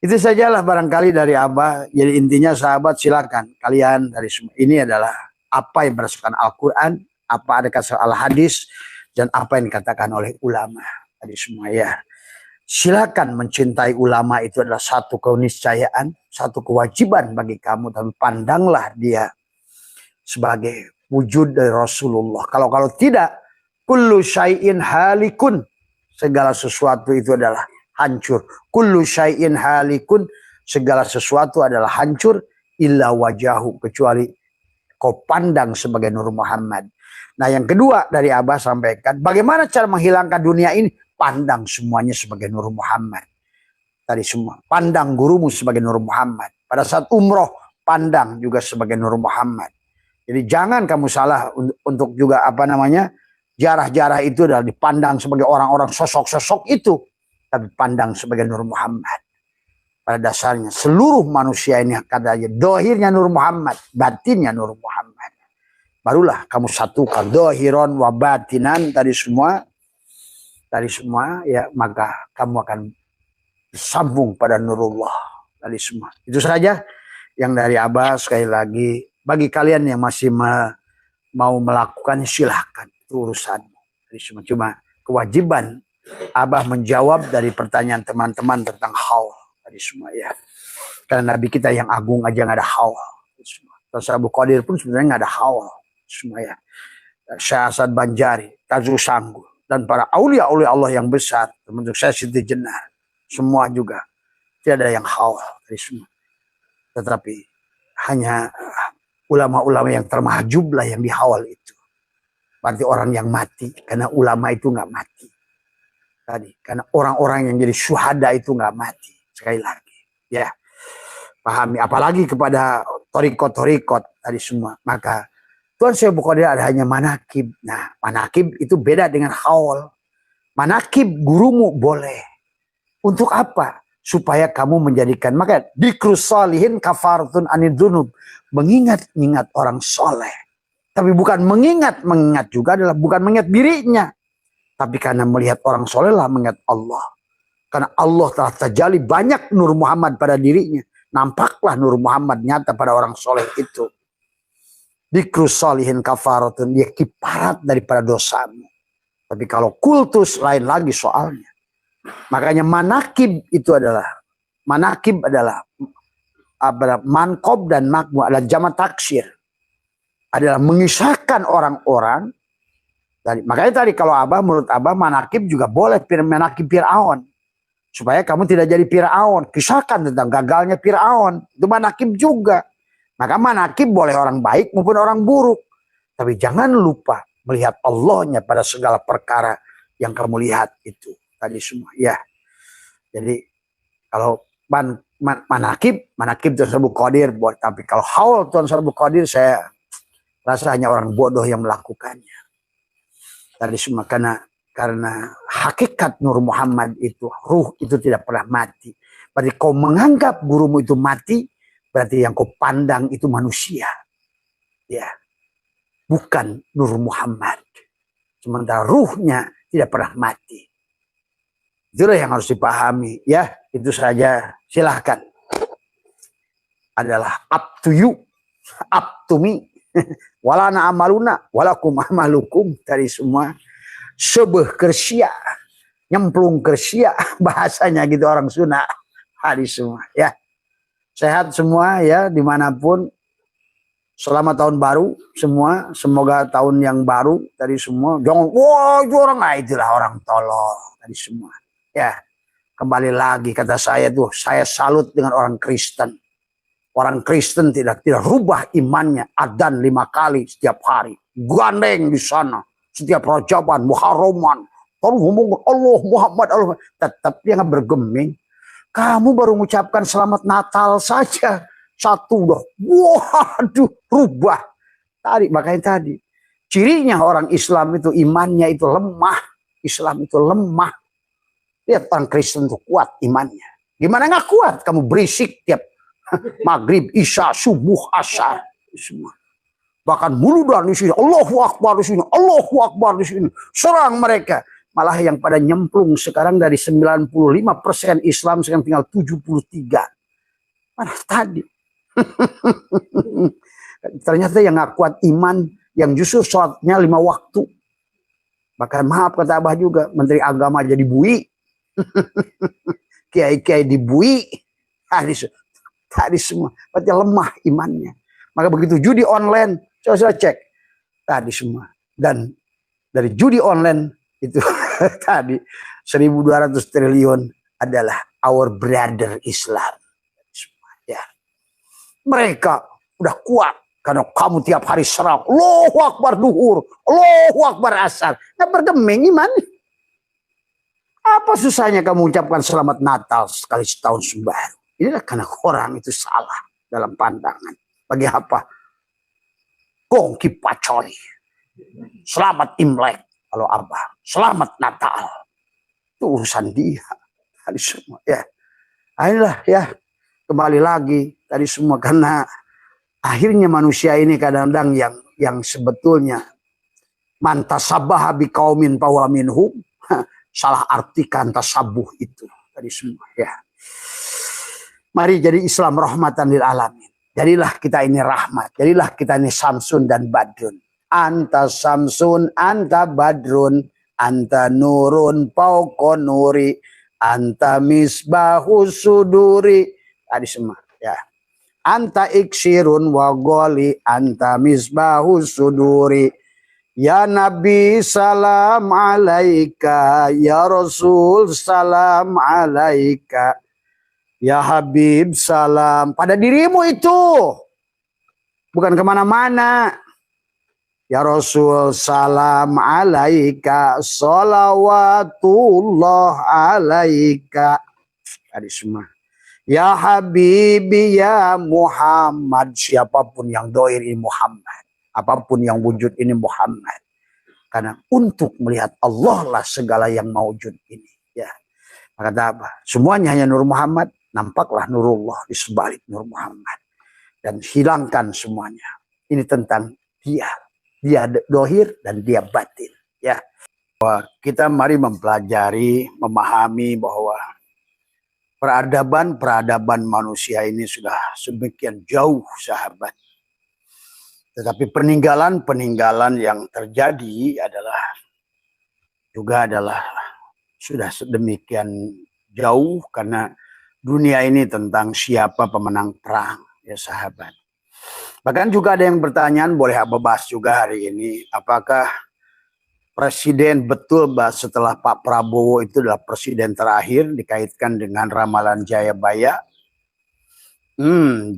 Itu sajalah barangkali dari Abah. Jadi intinya sahabat silakan kalian dari semua. Ini adalah apa yang berdasarkan Al-Quran. apa ada kata al hadis dan apa yang dikatakan oleh ulama tadi semua ya. Silakan mencintai ulama, itu adalah satu keniscayaan, satu kewajiban bagi kamu, tapi pandanglah dia sebagai wujud dari Rasulullah. Kalau tidak, kullu syai'in halikun, segala sesuatu itu adalah hancur. Kullu syai'in halikun, segala sesuatu adalah hancur, illa wajahu, kecuali kau pandang sebagai Nur Muhammad. Nah, yang kedua dari Abah sampaikan, bagaimana cara menghilangkan dunia ini? Pandang semuanya sebagai Nur Muhammad. Tadi semua, pandang gurumu sebagai Nur Muhammad. Pada saat umroh, pandang juga sebagai Nur Muhammad. Jadi jangan kamu salah untuk juga apa namanya, jarah-jarah itu adalah dipandang sebagai orang-orang sosok-sosok itu, tapi pandang sebagai Nur Muhammad. Pada dasarnya seluruh manusia ini katanya dohirnya Nur Muhammad, batinnya Nur Muhammad. Barulah kamu satukan dohiron wa batinan tadi semua ya, maka kamu akan sambung pada Nurullah tadi semua. Itu saja yang dari Abah. Sekali lagi, bagi kalian yang masih mau melakukan, silahkan, itu urusanmu tadi semua. Cuma kewajiban Abah menjawab dari pertanyaan teman-teman tentang haul tadi semua ya. Karena Nabi kita yang agung aja nggak ada haul. Terus Abu Qadir pun sebenarnya nggak ada haul semua ya. Syekh Asad Banjari, Tazu Sanggu, dan para aulia-aulia Allah yang besar, termasuk saya Siti Jenar, semua juga tidak ada yang haul dari semua. Tetapi hanya ulama-ulama yang termahjub lah yang dihawal itu. Berarti orang yang mati, karena ulama itu nggak mati. Tadi, karena orang-orang yang jadi syuhada itu nggak mati. Sekali lagi, ya pahami. Apalagi kepada torikot-torikot tadi semua. Maka Tuhan Syekh Abu Qadir ada hanya manakib. Nah, manakib itu beda dengan haul. Manakib gurumu boleh. Untuk apa? Supaya kamu menjadikan, maka dikrus salihin kafaratun anidunub. Mengingat-ingat orang soleh. Tapi bukan mengingat juga adalah bukan mengingat dirinya. Tapi karena melihat orang soleh lah mengingat Allah. Karena Allah telah terjali banyak Nur Muhammad pada dirinya. Nampaklah Nur Muhammad nyata pada orang soleh itu. Dikrus salihin kafaratun, dia kiparat daripada dosamu. Tapi kalau kultus lain lagi soalnya. Makanya manakib adalah mankob dan makmu adalah jamak taksir. Adalah mengisahkan orang-orang. Makanya tadi kalau menurut Abah manakib juga boleh manakib Fir'aun. Supaya kamu tidak jadi Fir'aun. Kisahkan tentang gagalnya Fir'aun. Itu manakib juga. Maka manakib boleh orang baik maupun orang buruk. Tapi jangan lupa melihat Allahnya pada segala perkara yang kamu lihat itu. Tadi semua ya. Jadi kalau manakib Tuan Syekh Abu Qadir buat. Tapi kalau haul Tuan Syekh Abu Qadir, saya rasa hanya orang bodoh yang melakukannya. Tadi semua karena hakikat Nur Muhammad itu, ruh itu tidak pernah mati. Berarti kau menganggap gurumu itu mati, berarti yang kau pandang itu manusia. Ya. Bukan Nur Muhammad. Sementara ruhnya tidak pernah mati. Itulah yang harus dipahami. Ya, itu saja. Silahkan. Adalah up to you. Up to me. Walana amaluna. Walakum amalukum. Dari semua. Sebeh kersia. Nyemplung kersia. Bahasanya gitu orang Sunda. Hari semua. Ya. Sehat semua ya dimanapun. Selamat tahun baru semua. Semoga tahun yang baru tadi semua. Jangan, wah itu orang, itulah orang tolol tadi semua. Ya, kembali lagi kata saya tuh, saya salut dengan orang Kristen. Orang Kristen tidak rubah imannya. Adzan 5 kali setiap hari. Gandeng di sana. Setiap Rajaban, Muharraman. Terus ngomong Allah Muhammad Allah. Tetap dia nggak bergeming. Kamu baru mengucapkan selamat Natal saja. Satu udah. Waduh, rubah. Makanya tadi. Cirinya orang Islam itu imannya itu lemah. Islam itu lemah. Lihat orang Kristen itu kuat imannya. Gimana nggak kuat? Kamu berisik tiap maghrib, isya, subuh, asar. Semua. Bahkan muludan di sini. Allahu Akbar di sini. Allahu Akbar di sini. Serang mereka. Malah yang pada nyemplung sekarang dari 95% Islam sekarang tinggal 73. Mana tadi? Ternyata yang gak kuat iman, yang justru sholatnya 5 waktu. Bahkan maaf kata Abah juga, Menteri Agama jadi bui. Kiai-kiai dibui. Tadi semua. Berarti lemah imannya. Maka begitu judi online, coba cek. Tadi semua. Dan dari judi online itu tadi 1.200 triliun adalah our brother Islam. Ya. Mereka udah kuat. Karena kamu tiap hari serang, Allahu Akbar duhur, Allahu Akbar asar. Nggak bergeming iman. Apa susahnya kamu ucapkan selamat Natal sekali setahun sembahyang? Inilah karena orang itu salah dalam pandangan. Bagi apa? Gongki pacoy. Selamat Imlek. Kalau Abah, selamat Natal. Itu urusan dia. Tadi semua ya. Inilah ya. Kembali lagi tadi semua karena akhirnya manusia ini kadang-kadang yang sebetulnya mantasabah biqaumin fahuwa minhum, salah artikan tasabuh itu tadi semua ya. Mari jadi Islam rahmatan lil alamin. Jadilah kita ini rahmat, jadilah kita ini Samsun dan Badrun. Anta Samsun, anta Badrun, anta nurun fauqa nuri, anta misbahus suduri. Tadi semua ya. Anta iksirun wa goli, anta misbahus suduri. Ya Nabi salam alaika, ya Rasul salam alaika, ya Habib salam. Pada dirimu itu, bukan kemana-mana. Ya Rasul salam alaika, salawatullah alaika. Tadi semua. Ya Habibi ya Muhammad, siapapun yang doir ini Muhammad, apapun yang wujud ini Muhammad. Karena untuk melihat Allah lah segala yang mewujud ini. Ya, kata apa? Semuanya hanya Nur Muhammad, nampaklah Nurullah di sebalik Nur Muhammad. Dan hilangkan semuanya. Ini tentang dia dohir dan dia batin. Ya, kita mari mempelajari, memahami bahwa peradaban manusia ini sudah sedemikian jauh sahabat. Tetapi peninggalan yang terjadi adalah sudah sedemikian jauh karena dunia ini tentang siapa pemenang perang ya sahabat. Bahkan juga ada yang bertanya, boleh Abah bahas juga hari ini, apakah presiden betul setelah Pak Prabowo itu adalah presiden terakhir dikaitkan dengan ramalan Jayabaya?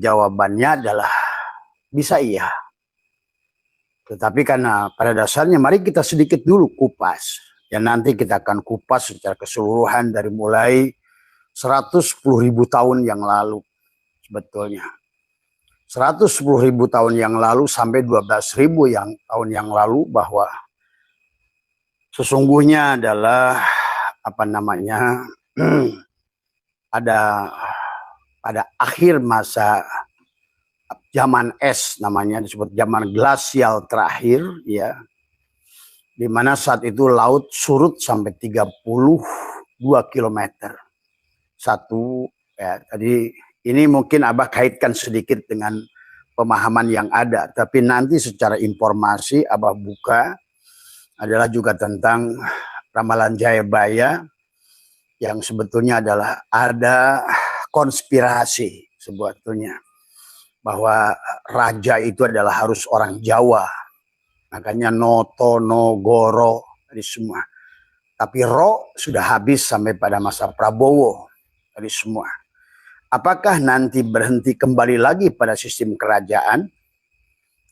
Jawabannya adalah bisa iya. Tetapi karena pada dasarnya mari kita sedikit dulu kupas. Ya nanti kita akan kupas secara keseluruhan dari mulai 110.000 tahun yang lalu sebetulnya. 110.000 tahun yang lalu sampai 12.000 tahun yang lalu bahwa sesungguhnya adalah ada pada akhir masa zaman es namanya disebut zaman glasial terakhir ya, di mana saat itu laut surut sampai 32 kilometer. Satu ya, tadi ini mungkin Abah kaitkan sedikit dengan pemahaman yang ada, tapi nanti secara informasi Abah buka adalah juga tentang ramalan Jayabaya yang sebetulnya adalah ada konspirasi sebetulnya bahwa raja itu adalah harus orang Jawa, makanya Noto, Nogoro tadi semua. Tapi Ro sudah habis sampai pada masa Prabowo tadi semua. Apakah nanti berhenti kembali lagi pada sistem kerajaan?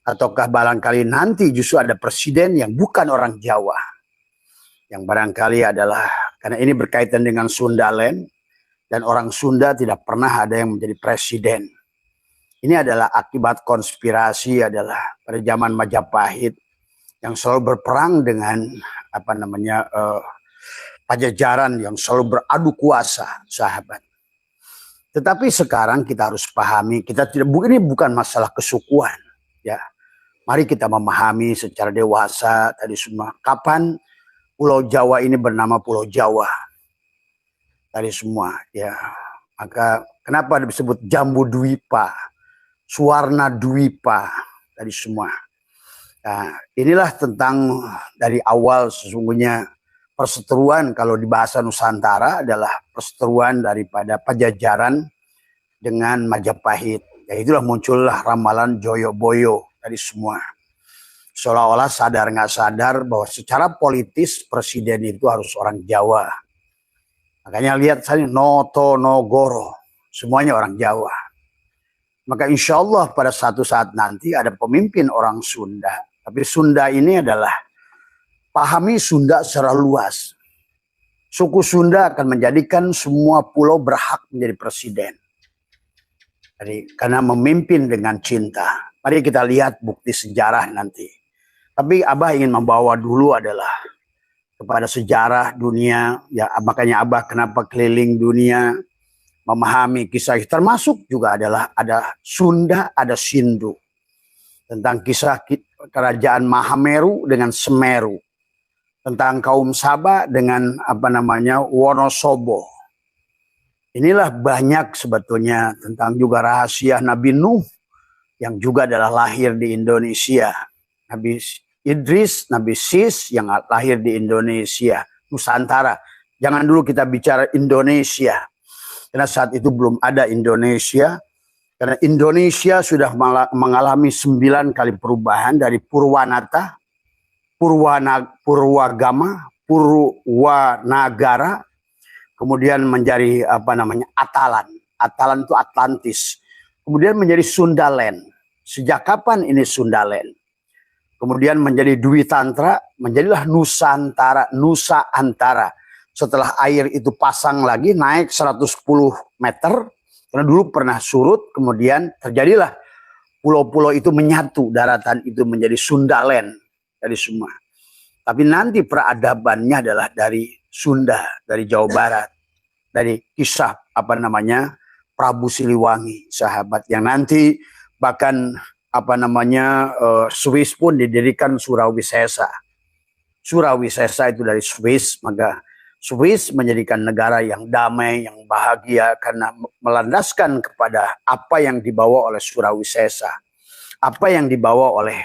Ataukah barangkali nanti justru ada presiden yang bukan orang Jawa. Yang barangkali adalah, karena ini berkaitan dengan Sundaland, dan orang Sunda tidak pernah ada yang menjadi presiden. Ini adalah akibat konspirasi adalah pada zaman Majapahit yang selalu berperang dengan Pajajaran yang selalu beradu kuasa, sahabat. Tetapi sekarang kita harus pahami, ini bukan masalah kesukuan, ya. Mari kita memahami secara dewasa tadi semua. Kapan Pulau Jawa ini bernama Pulau Jawa? Tadi semua ya. Maka kenapa disebut Jambu Dwipa, Suwarna Dwipa tadi semua? Nah, inilah tentang dari awal sesungguhnya perseteruan kalau di bahasa Nusantara adalah perseteruan daripada Pajajaran dengan Majapahit. Ya itulah muncullah ramalan Joyoboyo dari semua. Seolah-olah sadar nggak sadar bahwa secara politis presiden itu harus orang Jawa. Makanya lihat saya Noto Nogoro, semuanya orang Jawa. Maka insya Allah pada satu saat nanti ada pemimpin orang Sunda. Tapi Sunda ini adalah pahami Sunda secara luas. Suku Sunda akan menjadikan semua pulau berhak menjadi presiden. Jadi, karena memimpin dengan cinta. Mari kita lihat bukti sejarah nanti. Tapi Abah ingin membawa dulu adalah kepada sejarah dunia. Ya, makanya Abah kenapa keliling dunia, memahami kisah, termasuk juga adalah ada Sunda, ada Sindu. Tentang kisah kerajaan Mahameru dengan Semeru. Tentang kaum Saba dengan Wonosobo. Inilah banyak sebetulnya tentang juga rahasia Nabi Nuh yang juga adalah lahir di Indonesia. Nabi Idris, Nabi Sis yang lahir di Indonesia, Nusantara. Jangan dulu kita bicara Indonesia. Karena saat itu belum ada Indonesia. Karena Indonesia sudah mengalami 9 kali perubahan dari Purwanata, Purwagama, Purwanagara, kemudian menjadi Atalan. Atalan itu Atlantis. Kemudian menjadi Sundaland. Sejak kapan ini Sundaland? Kemudian menjadi Dwi Tantra, menjadilah Nusantara, Nusa Antara. Setelah air itu pasang lagi, naik 110 meter, karena dulu pernah surut, kemudian terjadilah pulau-pulau itu menyatu, daratan itu menjadi Sundaland dari semua. Tapi nanti peradabannya adalah dari Sunda, dari Jawa Barat, dari kisah Prabu Siliwangi, sahabat yang nanti bahkan Swiss pun didirikan Surawisesa. Surawisesa itu dari Swiss, maka Swiss menjadikan negara yang damai, yang bahagia karena melandaskan kepada apa yang dibawa oleh Surawisesa. Apa yang dibawa oleh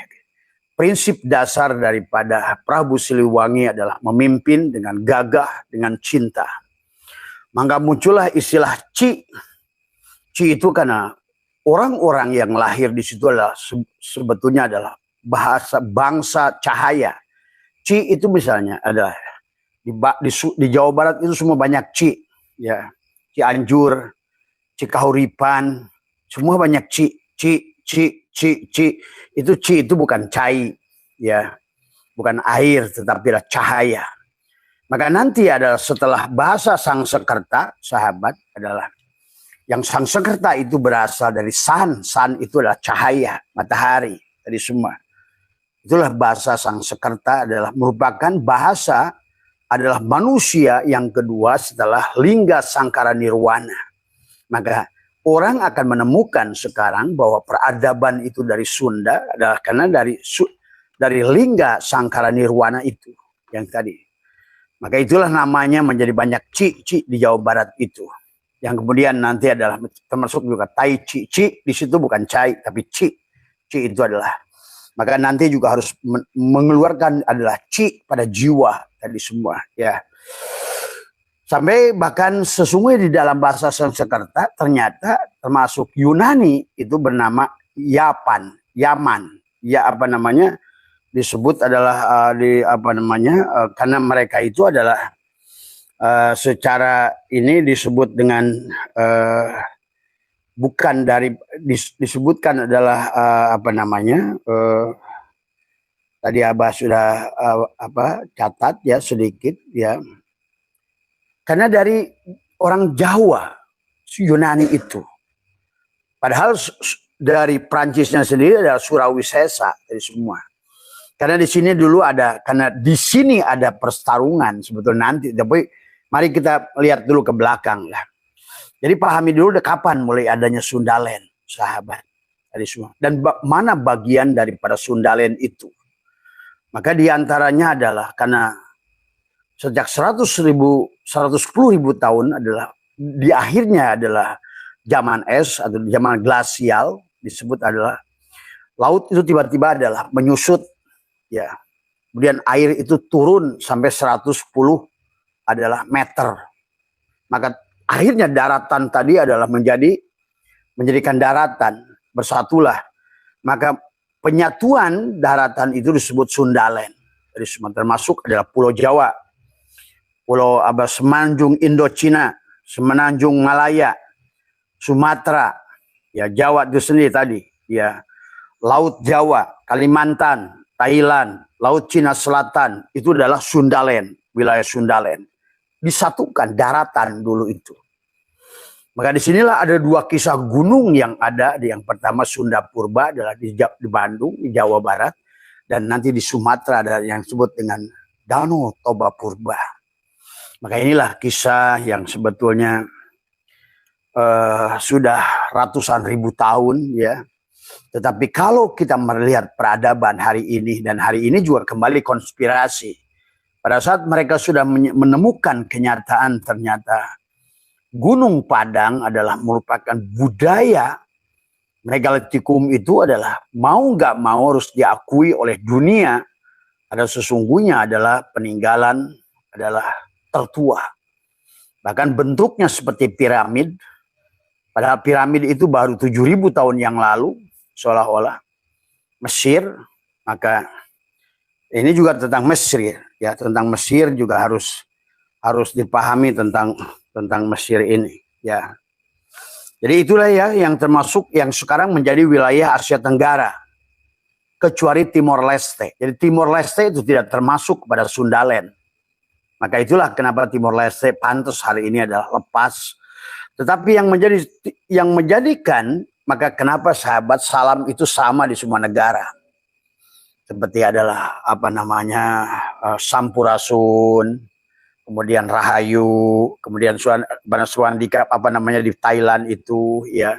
prinsip dasar daripada Prabu Siliwangi adalah memimpin dengan gagah, dengan cinta. Maka muncullah istilah Ci. Ci itu karena orang-orang yang lahir di situ adalah sebetulnya adalah bangsa cahaya. Ci itu misalnya adalah di Jawa Barat itu semua banyak Ci, ya, Cianjur, Cikahuripan, semua banyak Ci. Ci itu bukan cai, ya, bukan air, tetapi adalah cahaya. Maka nanti adalah setelah bahasa Sangsekerta, sahabat, adalah yang Sangsekerta itu berasal dari san itu adalah cahaya, matahari, dari semua. Itulah bahasa Sangsekerta adalah merupakan bahasa adalah manusia yang kedua setelah Lingga Sangkara Nirwana. Maka orang akan menemukan sekarang bahwa peradaban itu dari Sunda adalah karena dari Lingga Sangkara Nirwana itu yang tadi. Maka itulah namanya menjadi banyak Ci di Jawa Barat itu. Yang kemudian nanti adalah termasuk juga Tai Ci. Ci di situ bukan cai tapi Ci. Ci itu adalah. Maka nanti juga harus mengeluarkan adalah Ci pada jiwa tadi semua, ya. Sampai bahkan sesungguhnya di dalam bahasa Sanskerta ternyata termasuk Yunani itu bernama Yaman. Ya disebut adalah karena mereka itu adalah secara ini disebut dengan bukan dari disebutkan adalah tadi Abah sudah catat ya sedikit ya. Karena dari orang Jawa Yunani itu. Padahal dari Prancisnya sendiri adalah Surawisesa dari semua. Karena di sini dulu karena di sini ada pertarungan sebetulnya nanti. Tapi mari kita lihat dulu ke belakang lah. Jadi pahami dulu kapan mulai adanya Sundaland, sahabat dari semua. Dan mana bagian daripada Sundaland itu. Maka diantaranya adalah karena sejak 110.000 tahun adalah di akhirnya adalah zaman es atau zaman glasial disebut adalah laut itu tiba-tiba adalah menyusut Ya. Kemudian air itu turun sampai 110 adalah meter. Maka akhirnya daratan tadi adalah menjadikan daratan, bersatulah. Maka penyatuan daratan itu disebut Sundaland. Jadi termasuk adalah Pulau Jawa, Pulau Semenanjung Indochina, Semenanjung Malaya, Sumatera, ya Jawa itu sendiri tadi, ya Laut Jawa, Kalimantan, Thailand, Laut Cina Selatan, itu adalah Sundaland, wilayah Sundaland. Disatukan daratan dulu itu. Maka disinilah ada dua kisah gunung yang ada. Yang pertama Sunda Purba adalah di Bandung, di Jawa Barat. Dan nanti di Sumatera ada yang disebut dengan Danau Toba Purba. Maka inilah kisah yang sebetulnya sudah ratusan ribu tahun, ya. Tetapi kalau kita melihat peradaban hari ini, dan hari ini juga kembali konspirasi. Pada saat mereka sudah menemukan kenyataan, ternyata Gunung Padang adalah merupakan budaya megalitikum, itu adalah mau nggak mau harus diakui oleh dunia. Ada sesungguhnya adalah peninggalan, adalah tertua. Bahkan bentuknya seperti piramid. Padahal piramid itu baru 7.000 tahun yang lalu, seolah-olah Mesir. Maka ini juga tentang Mesir, ya, tentang Mesir juga harus dipahami tentang Mesir ini, ya. Jadi itulah ya yang termasuk yang sekarang menjadi wilayah Asia Tenggara, kecuali Timor Leste. Jadi Timor Leste itu tidak termasuk pada Sundaland. Maka itulah kenapa Timor Leste pantas hari ini adalah lepas. Tetapi yang menjadikan, maka kenapa sahabat salam itu sama di semua negara. Seperti adalah Sampurasun, kemudian Rahayu, kemudian Swandika di Thailand itu, ya.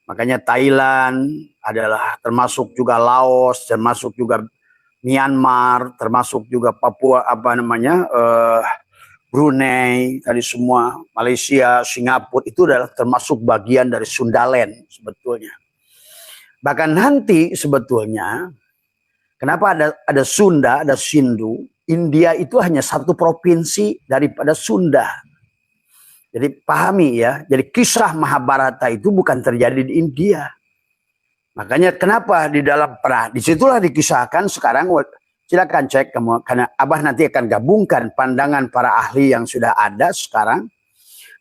Makanya Thailand adalah termasuk juga Laos, termasuk juga Myanmar, termasuk juga Papua Brunei, tadi semua Malaysia, Singapura itu adalah termasuk bagian dari Sundaland sebetulnya. Bahkan nanti sebetulnya kenapa ada Sunda, ada Sindu? India itu hanya satu provinsi daripada Sunda. Jadi pahami ya, jadi kisah Mahabharata itu bukan terjadi di India. Makanya kenapa di dalam disitulah dikisahkan sekarang, silakan cek kamu, karena Abah nanti akan gabungkan pandangan para ahli yang sudah ada sekarang.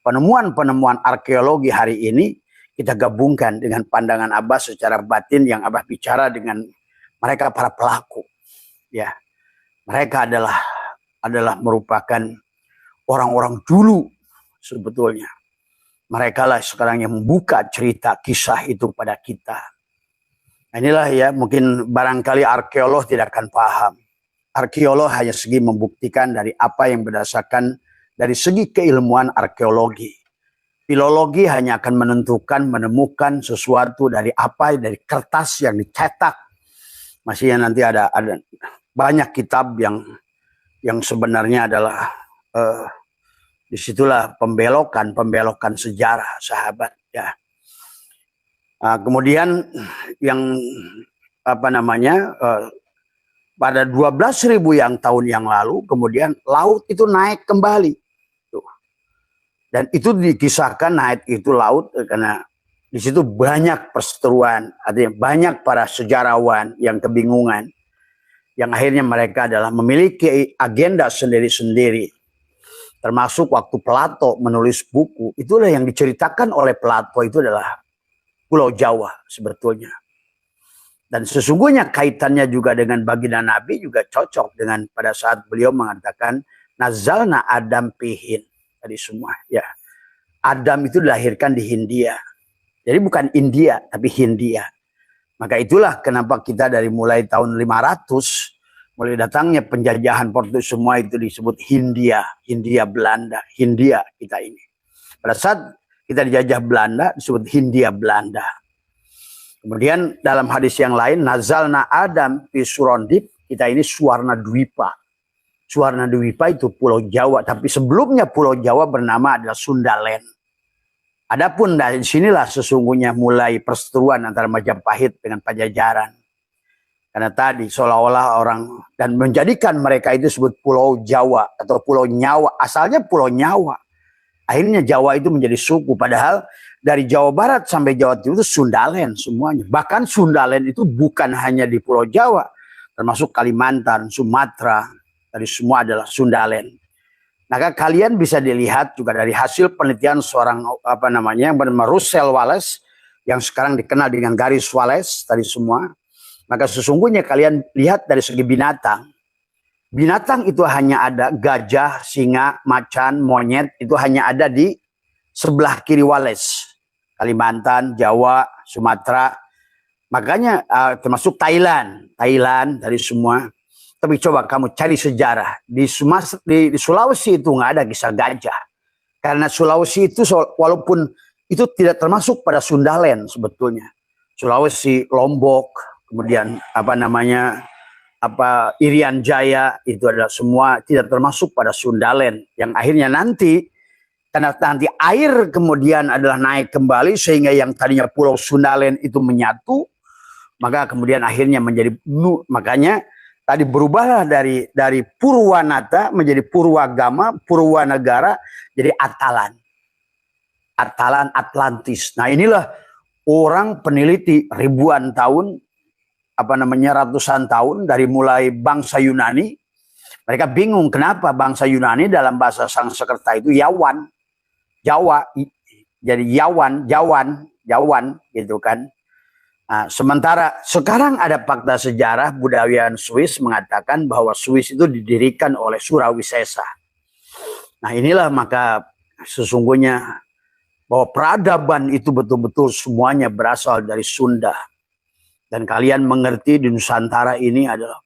Penemuan-penemuan arkeologi hari ini kita gabungkan dengan pandangan Abah secara batin yang Abah bicara dengan mereka para pelaku. Ya. Mereka adalah merupakan orang-orang dulu sebetulnya. Mereka lah sekarang yang membuka cerita kisah itu pada kita. Nah, inilah ya, mungkin barangkali arkeolog tidak akan paham. Arkeolog hanya segi membuktikan dari apa yang berdasarkan dari segi keilmuan arkeologi. Filologi hanya akan menemukan sesuatu dari dari kertas yang dicetak. Masih nanti ada banyak kitab yang sebenarnya adalah disitulah pembelokan sejarah sahabat, ya. Kemudian yang pada 12.000 tahun yang lalu kemudian laut itu naik kembali. Dan itu dikisahkan naik itu laut karena di situ banyak perseteruan, artinya banyak para sejarawan yang kebingungan. Yang akhirnya mereka adalah memiliki agenda sendiri-sendiri. Termasuk waktu Plato menulis buku, itulah yang diceritakan oleh Plato itu adalah Pulau Jawa sebetulnya. Dan sesungguhnya kaitannya juga dengan baginda Nabi juga cocok dengan pada saat beliau mengatakan nazalna Adam pihin. Tadi semua, ya. Adam itu dilahirkan di Hindia. Jadi bukan India, tapi Hindia. Maka itulah kenapa kita dari mulai tahun 500, mulai datangnya penjajahan Portugis, semua itu disebut Hindia, Hindia Belanda, Hindia kita ini. Pada saat kita dijajah Belanda disebut Hindia Belanda. Kemudian dalam hadis yang lain, nazalna Adam fi Surondip, kita ini Suwarna Dwipa. Suwarna Dwipa itu Pulau Jawa, tapi sebelumnya Pulau Jawa bernama adalah Sundaland. Adapun dari sinilah sesungguhnya mulai perseteruan antara Majapahit dengan Pajajaran. Karena tadi seolah-olah orang dan menjadikan mereka itu disebut Pulau Jawa atau Pulau Nyawa. Asalnya Pulau Nyawa. Akhirnya Jawa itu menjadi suku. Padahal dari Jawa Barat sampai Jawa Timur itu Sundalen semuanya. Bahkan Sundalen itu bukan hanya di Pulau Jawa. Termasuk Kalimantan, Sumatera. Dari semua adalah Sundalen. Maka kalian bisa dilihat juga dari hasil penelitian seorang yang bernama Russell Wallace. Yang sekarang dikenal dengan garis Wallace tadi semua. Maka sesungguhnya kalian lihat dari segi binatang. Binatang itu hanya ada gajah, singa, macan, monyet. Itu hanya ada di sebelah kiri Wallace. Kalimantan, Jawa, Sumatera. Makanya termasuk Thailand. Thailand dari semua. Tapi coba kamu cari sejarah. Di Sulawesi itu nggak ada kisah gajah. Karena Sulawesi itu walaupun itu tidak termasuk pada Sundalen sebetulnya. Sulawesi, Lombok. Kemudian Irian Jaya itu adalah semua tidak termasuk pada Sundalen yang akhirnya nanti karena nanti air kemudian adalah naik kembali sehingga yang tadinya Pulau Sundalen itu menyatu, maka kemudian akhirnya menjadi makanya tadi berubahlah dari Purwanata menjadi Purwagama, Purwanegara jadi Atalan. Atalan Atlantis. Nah, inilah orang peneliti ribuan tahun ratusan tahun dari mulai bangsa Yunani. Mereka bingung kenapa bangsa Yunani dalam bahasa Sanskerta itu Yawan. Jawa. Jadi Jawan gitu kan. Nah, sementara sekarang ada fakta sejarah budaya Swiss mengatakan bahwa Swiss itu didirikan oleh Surawisesa. Nah, inilah maka sesungguhnya bahwa peradaban itu betul-betul semuanya berasal dari Sunda. Dan kalian mengerti di Nusantara ini adalah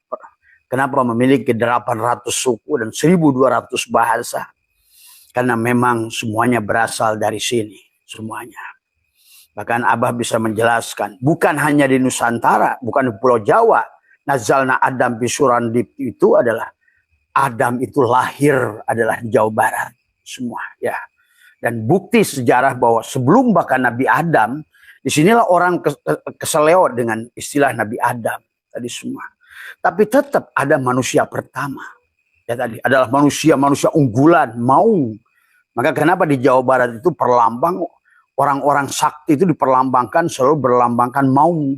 kenapa memiliki 800 suku dan 1.200 bahasa. Karena memang semuanya berasal dari sini. Semuanya. Bahkan Abah bisa menjelaskan. Bukan hanya di Nusantara. Bukan di Pulau Jawa. Nazalna Adam Bisurandip itu adalah. Adam itu lahir adalah di Jawa Barat. Semua ya. Dan bukti sejarah bahwa sebelum bahkan Nabi Adam. Disinilah orang keseleo dengan istilah Nabi Adam tadi semua. Tapi tetap ada manusia pertama. Ya tadi adalah manusia unggulan, Maung. Maka kenapa di Jawa Barat itu perlambang orang-orang sakti itu diperlambangkan selalu berlambangkan Maung.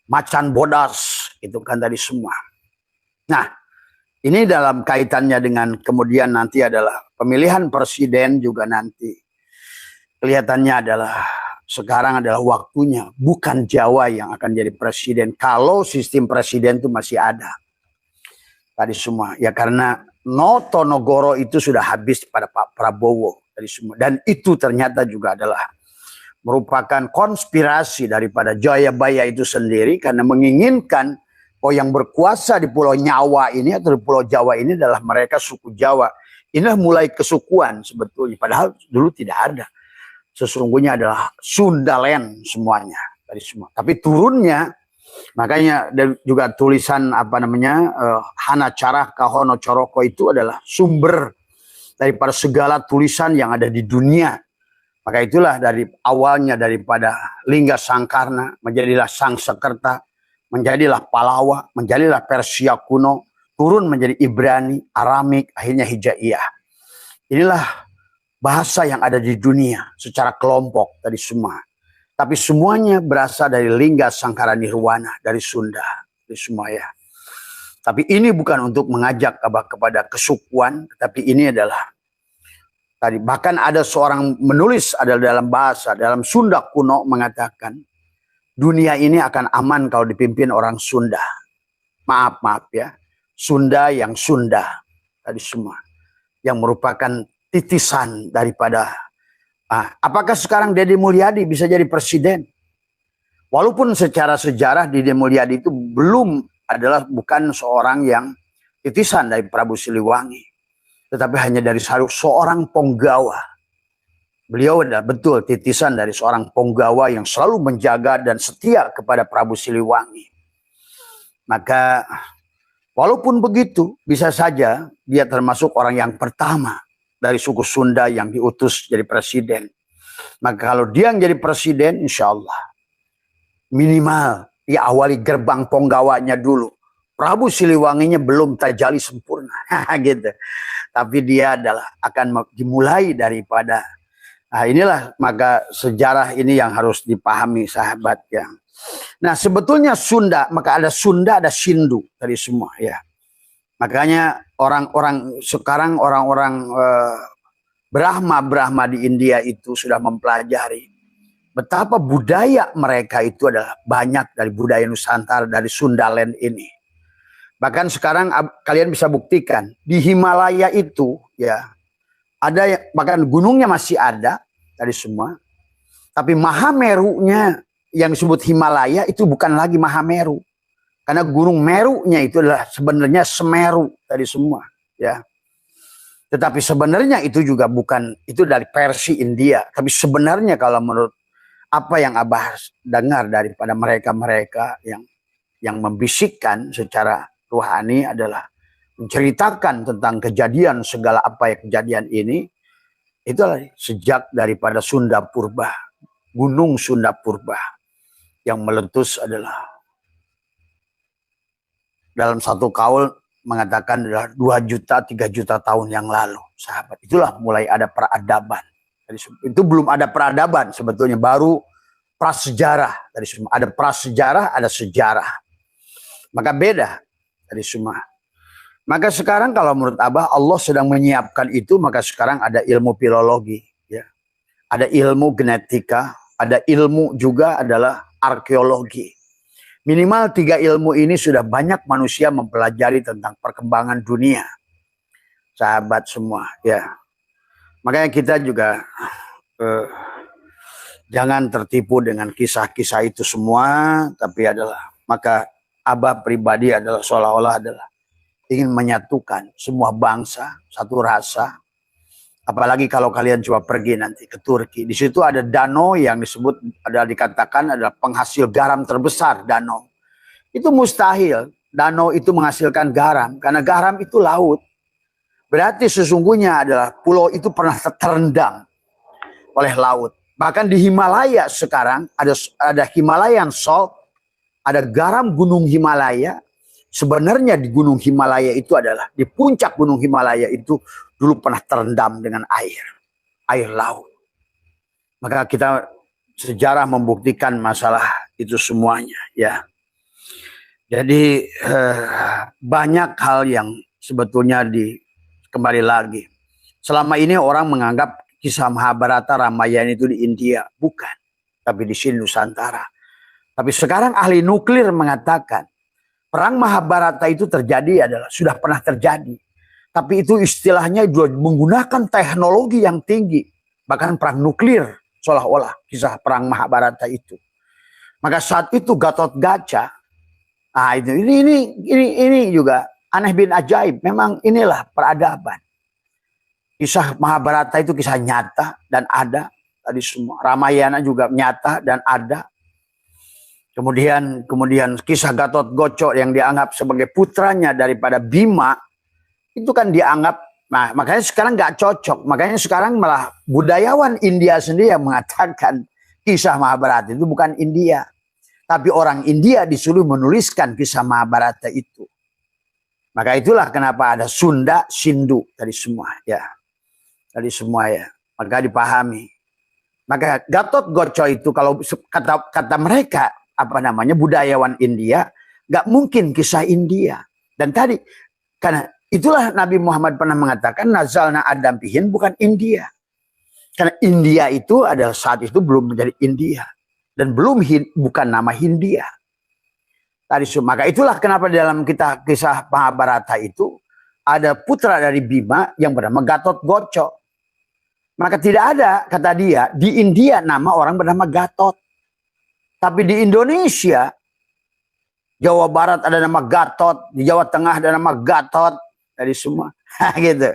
Macan bodas itu kan tadi semua. Nah, ini dalam kaitannya dengan kemudian nanti adalah pemilihan presiden juga nanti. Kelihatannya adalah sekarang adalah waktunya, bukan Jawa yang akan jadi presiden. Kalau sistem presiden itu masih ada. Tadi semua. Ya karena Notonegoro itu sudah habis pada Pak Prabowo. Tadi semua. Dan itu ternyata juga adalah merupakan konspirasi daripada Jayabaya itu sendiri. Karena menginginkan yang berkuasa di Pulau Nyawa ini atau di Pulau Jawa ini adalah mereka suku Jawa. Inilah mulai kesukuan sebetulnya. Padahal dulu tidak ada. Sesungguhnya adalah Sundalen semuanya dari semua. Tapi turunnya makanya juga tulisan Hana Carah Kahono Coroko itu adalah sumber daripada segala tulisan yang ada di dunia. Maka itulah dari awalnya daripada Lingga Sangkarna menjadilah Sangsekerta, menjadilah Palawa, menjadilah Persia kuno, turun menjadi Ibrani, Aramik, akhirnya Hijaiyah. Inilah bahasa yang ada di dunia secara kelompok tadi semua. Tapi semuanya berasal dari Lingga Sangkara Nirwana dari Sunda. Dari semua ya. Tapi ini bukan untuk mengajak kepada kesukuan. Tapi ini adalah tadi bahkan ada seorang menulis adalah dalam bahasa. Dalam Sunda kuno mengatakan. Dunia ini akan aman kalau dipimpin orang Sunda. Maaf ya. Sunda yang Sunda. Tadi semua. Yang merupakan titisan daripada apakah sekarang Deddy Mulyadi bisa jadi presiden? Walaupun secara sejarah Deddy Mulyadi itu bukan seorang yang titisan dari Prabu Siliwangi, tetapi hanya dari seorang penggawa. Beliau adalah betul titisan dari seorang penggawa yang selalu menjaga dan setia kepada Prabu Siliwangi. Maka walaupun begitu, bisa saja dia termasuk orang yang pertama dari suku Sunda yang diutus jadi presiden. Maka kalau dia yang jadi presiden, insya Allah minimal diawali gerbang Ponggawanya dulu. Prabu Siliwanginya belum terjali sempurna, gitu. Tapi dia adalah akan dimulai daripada. Nah, inilah maka sejarah ini yang harus dipahami, sahabat ya. Nah, sebetulnya Sunda, maka ada Sunda, ada Sindu dari semua ya. Makanya orang-orang sekarang Brahma di India itu sudah mempelajari betapa budaya mereka itu adalah banyak dari budaya Nusantara, dari Sundaland ini. Bahkan sekarang kalian bisa buktikan di Himalaya itu ya, ada bahkan gunungnya masih ada dari semua. Tapi Mahamerunya yang disebut Himalaya itu bukan lagi Mahameru. Karena gunung Merunya itu adalah sebenarnya Semeru dari semua ya. Tetapi sebenarnya itu juga bukan, itu dari versi India. Tapi sebenarnya kalau menurut apa yang Abah dengar daripada mereka-mereka yang membisikkan secara rohani adalah menceritakan tentang kejadian segala apa yang kejadian ini, itu sejak daripada Sunda Purba, Gunung Sunda Purba yang meletus adalah dalam satu kaul mengatakan adalah 2 juta 3 juta tahun yang lalu, sahabat. Itulah mulai ada peradaban. Itu belum ada peradaban sebetulnya, baru prasejarah dari semua. Ada prasejarah, ada sejarah. Maka beda dari semua. Maka sekarang kalau menurut Abah Allah sedang menyiapkan itu, maka sekarang ada ilmu filologi, ya. Ada ilmu genetika, ada ilmu juga adalah arkeologi. Minimal 3 ilmu ini sudah banyak manusia mempelajari tentang perkembangan dunia. Sahabat semua, ya. Makanya kita juga jangan tertipu dengan kisah-kisah itu semua, tapi adalah maka Abah pribadi adalah seolah-olah adalah ingin menyatukan semua bangsa, satu rasa. Apalagi kalau kalian coba pergi nanti ke Turki. Di situ ada danau yang disebut, adalah dikatakan adalah penghasil garam terbesar, danau. Itu mustahil danau itu menghasilkan garam, karena garam itu laut. Berarti sesungguhnya adalah pulau itu pernah terendam oleh laut. Bahkan di Himalaya sekarang ada Himalayan salt, ada garam gunung Himalaya. Sebenarnya di gunung Himalaya itu adalah, di puncak gunung Himalaya itu dulu pernah terendam dengan air laut. Maka kita sejarah membuktikan masalah itu semuanya ya. Jadi banyak hal yang sebetulnya kembali lagi. Selama ini orang menganggap kisah Mahabharata Ramayana itu di India, bukan, tapi di sini Nusantara. Tapi sekarang ahli nuklir mengatakan perang Mahabharata itu terjadi adalah sudah pernah terjadi. Tapi itu istilahnya juga menggunakan teknologi yang tinggi. Bahkan perang nuklir seolah-olah kisah perang Mahabharata itu. Maka saat itu Gatotkaca, nah ini juga aneh bin ajaib. Memang inilah peradaban. Kisah Mahabharata itu kisah nyata dan ada tadi semua. Ramayana juga nyata dan ada. Kemudian kisah Gatotkaca yang dianggap sebagai putranya daripada Bima, itu kan dianggap, nah makanya sekarang nggak cocok. Makanya sekarang malah budayawan India sendiri yang mengatakan kisah Mahabharata itu bukan India. Tapi orang India disuruh menuliskan kisah Mahabharata itu. Maka itulah kenapa ada Sunda, Sindu dari semua ya. Dari semua ya. Maka dipahami. Maka Gatotkaca itu kalau kata mereka, apa namanya, budayawan India, nggak mungkin kisah India. Dan tadi karena itulah Nabi Muhammad pernah mengatakan nazalna adam pihin, bukan India. Karena India itu adalah saat itu belum menjadi India dan bukan nama Hindia. Tadi maka itulah kenapa dalam kisah Mahabharata itu ada putra dari Bima yang bernama Gatotkaca. Maka tidak ada, kata dia, di India nama orang bernama Gatot. Tapi di Indonesia, Jawa Barat ada nama Gatot, di Jawa Tengah ada nama Gatot, dari semua, gitu.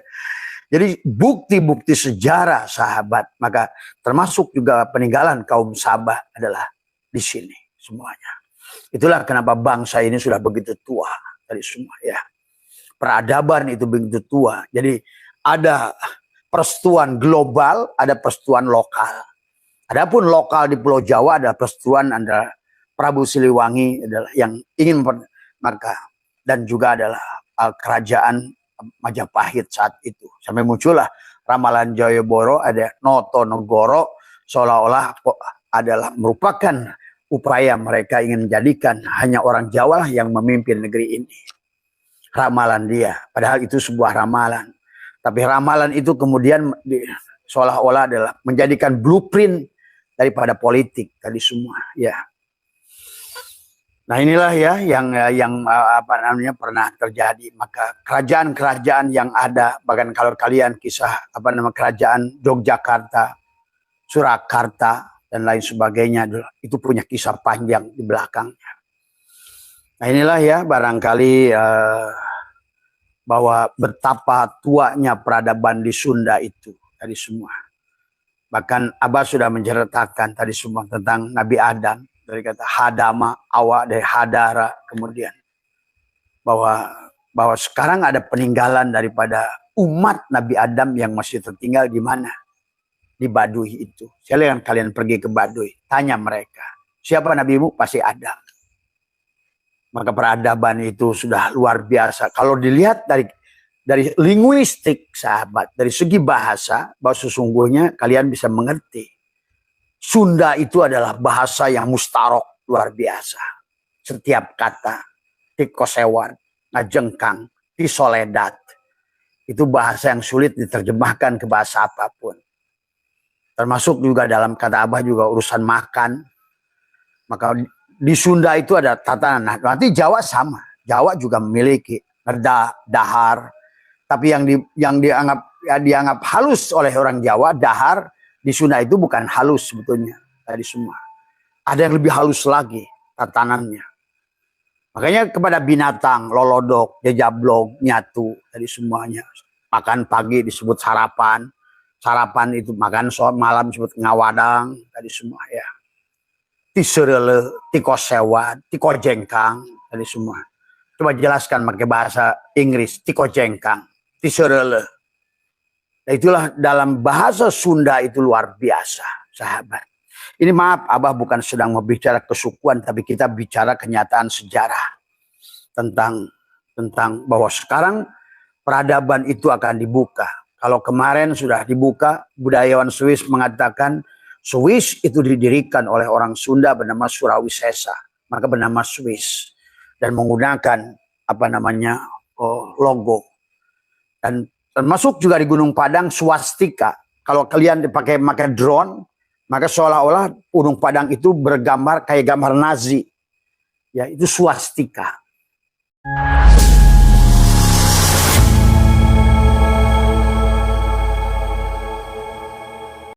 Jadi bukti-bukti sejarah sahabat, maka termasuk juga peninggalan kaum Sabah adalah di sini semuanya. Itulah kenapa bangsa ini sudah begitu tua dari semua ya. Peradaban itu begitu tua. Jadi ada persetuan global, ada persetuan lokal. Adapun lokal di Pulau Jawa ada persetuan antara Prabu Siliwangi adalah yang ingin maka dan juga adalah kerajaan Majapahit saat itu. Sampai muncullah ramalan Jayaboro ada Notonegoro, seolah-olah adalah merupakan upaya mereka ingin menjadikan hanya orang Jawa yang memimpin negeri ini. Ramalan dia, padahal itu sebuah ramalan. Tapi ramalan itu kemudian seolah-olah adalah menjadikan blueprint daripada politik tadi semua, ya. Nah inilah ya yang apa namanya pernah terjadi. Maka kerajaan-kerajaan yang ada, bahkan kalau kalian kisah apa nama kerajaan Yogyakarta, Surakarta dan lain sebagainya, itu punya kisah panjang di belakangnya. Nah inilah ya barangkali bahwa betapa tuanya peradaban di Sunda itu tadi semua. Bahkan Abah sudah menceritakan tadi semua tentang Nabi Adam. Dari kata hadama, awak dari hadara, kemudian bahwa sekarang ada peninggalan daripada umat Nabi Adam yang masih tertinggal di mana? Di Baduy itu. Silakan kalian pergi ke Baduy, tanya mereka, siapa nabimu? Pasti Adam. Maka peradaban itu sudah luar biasa. Kalau dilihat dari linguistik sahabat, dari segi bahasa, bahwa sesungguhnya kalian bisa mengerti. Sunda itu adalah bahasa yang mustarok luar biasa. Setiap kata, tikosewan, ngajengkang, tisoledat. Itu bahasa yang sulit diterjemahkan ke bahasa apapun. Termasuk juga dalam kata Abah juga urusan makan. Maka di Sunda itu ada tatanan. Nanti Jawa sama. Jawa juga memiliki dahar. Tapi yang dianggap halus oleh orang Jawa, dahar, di Sunda itu bukan halus sebetulnya tadi semua. Ada yang lebih halus lagi tatanannya. Makanya kepada binatang, lolodok, jejablog, nyatu, tadi semuanya. Makan pagi disebut sarapan. Sarapan itu makan malam disebut ngawadang, tadi semua ya. Tiserele, tikosewa, tikojengkang, tadi semua. Coba jelaskan pakai bahasa Inggris, tikojengkang, tiserele. Nah, itulah dalam bahasa Sunda itu luar biasa, sahabat. Ini maaf, Abah bukan sedang berbicara kesukuan, tapi kita bicara kenyataan sejarah tentang bahwa sekarang peradaban itu akan dibuka. Kalau kemarin sudah dibuka, budayawan Swiss mengatakan Swiss itu didirikan oleh orang Sunda bernama Surawisesa, maka bernama Swiss dan menggunakan apa namanya logo. Dan termasuk juga di Gunung Padang swastika. Kalau kalian pakai drone, maka seolah-olah Gunung Padang itu bergambar kayak gambar Nazi. Ya, itu swastika.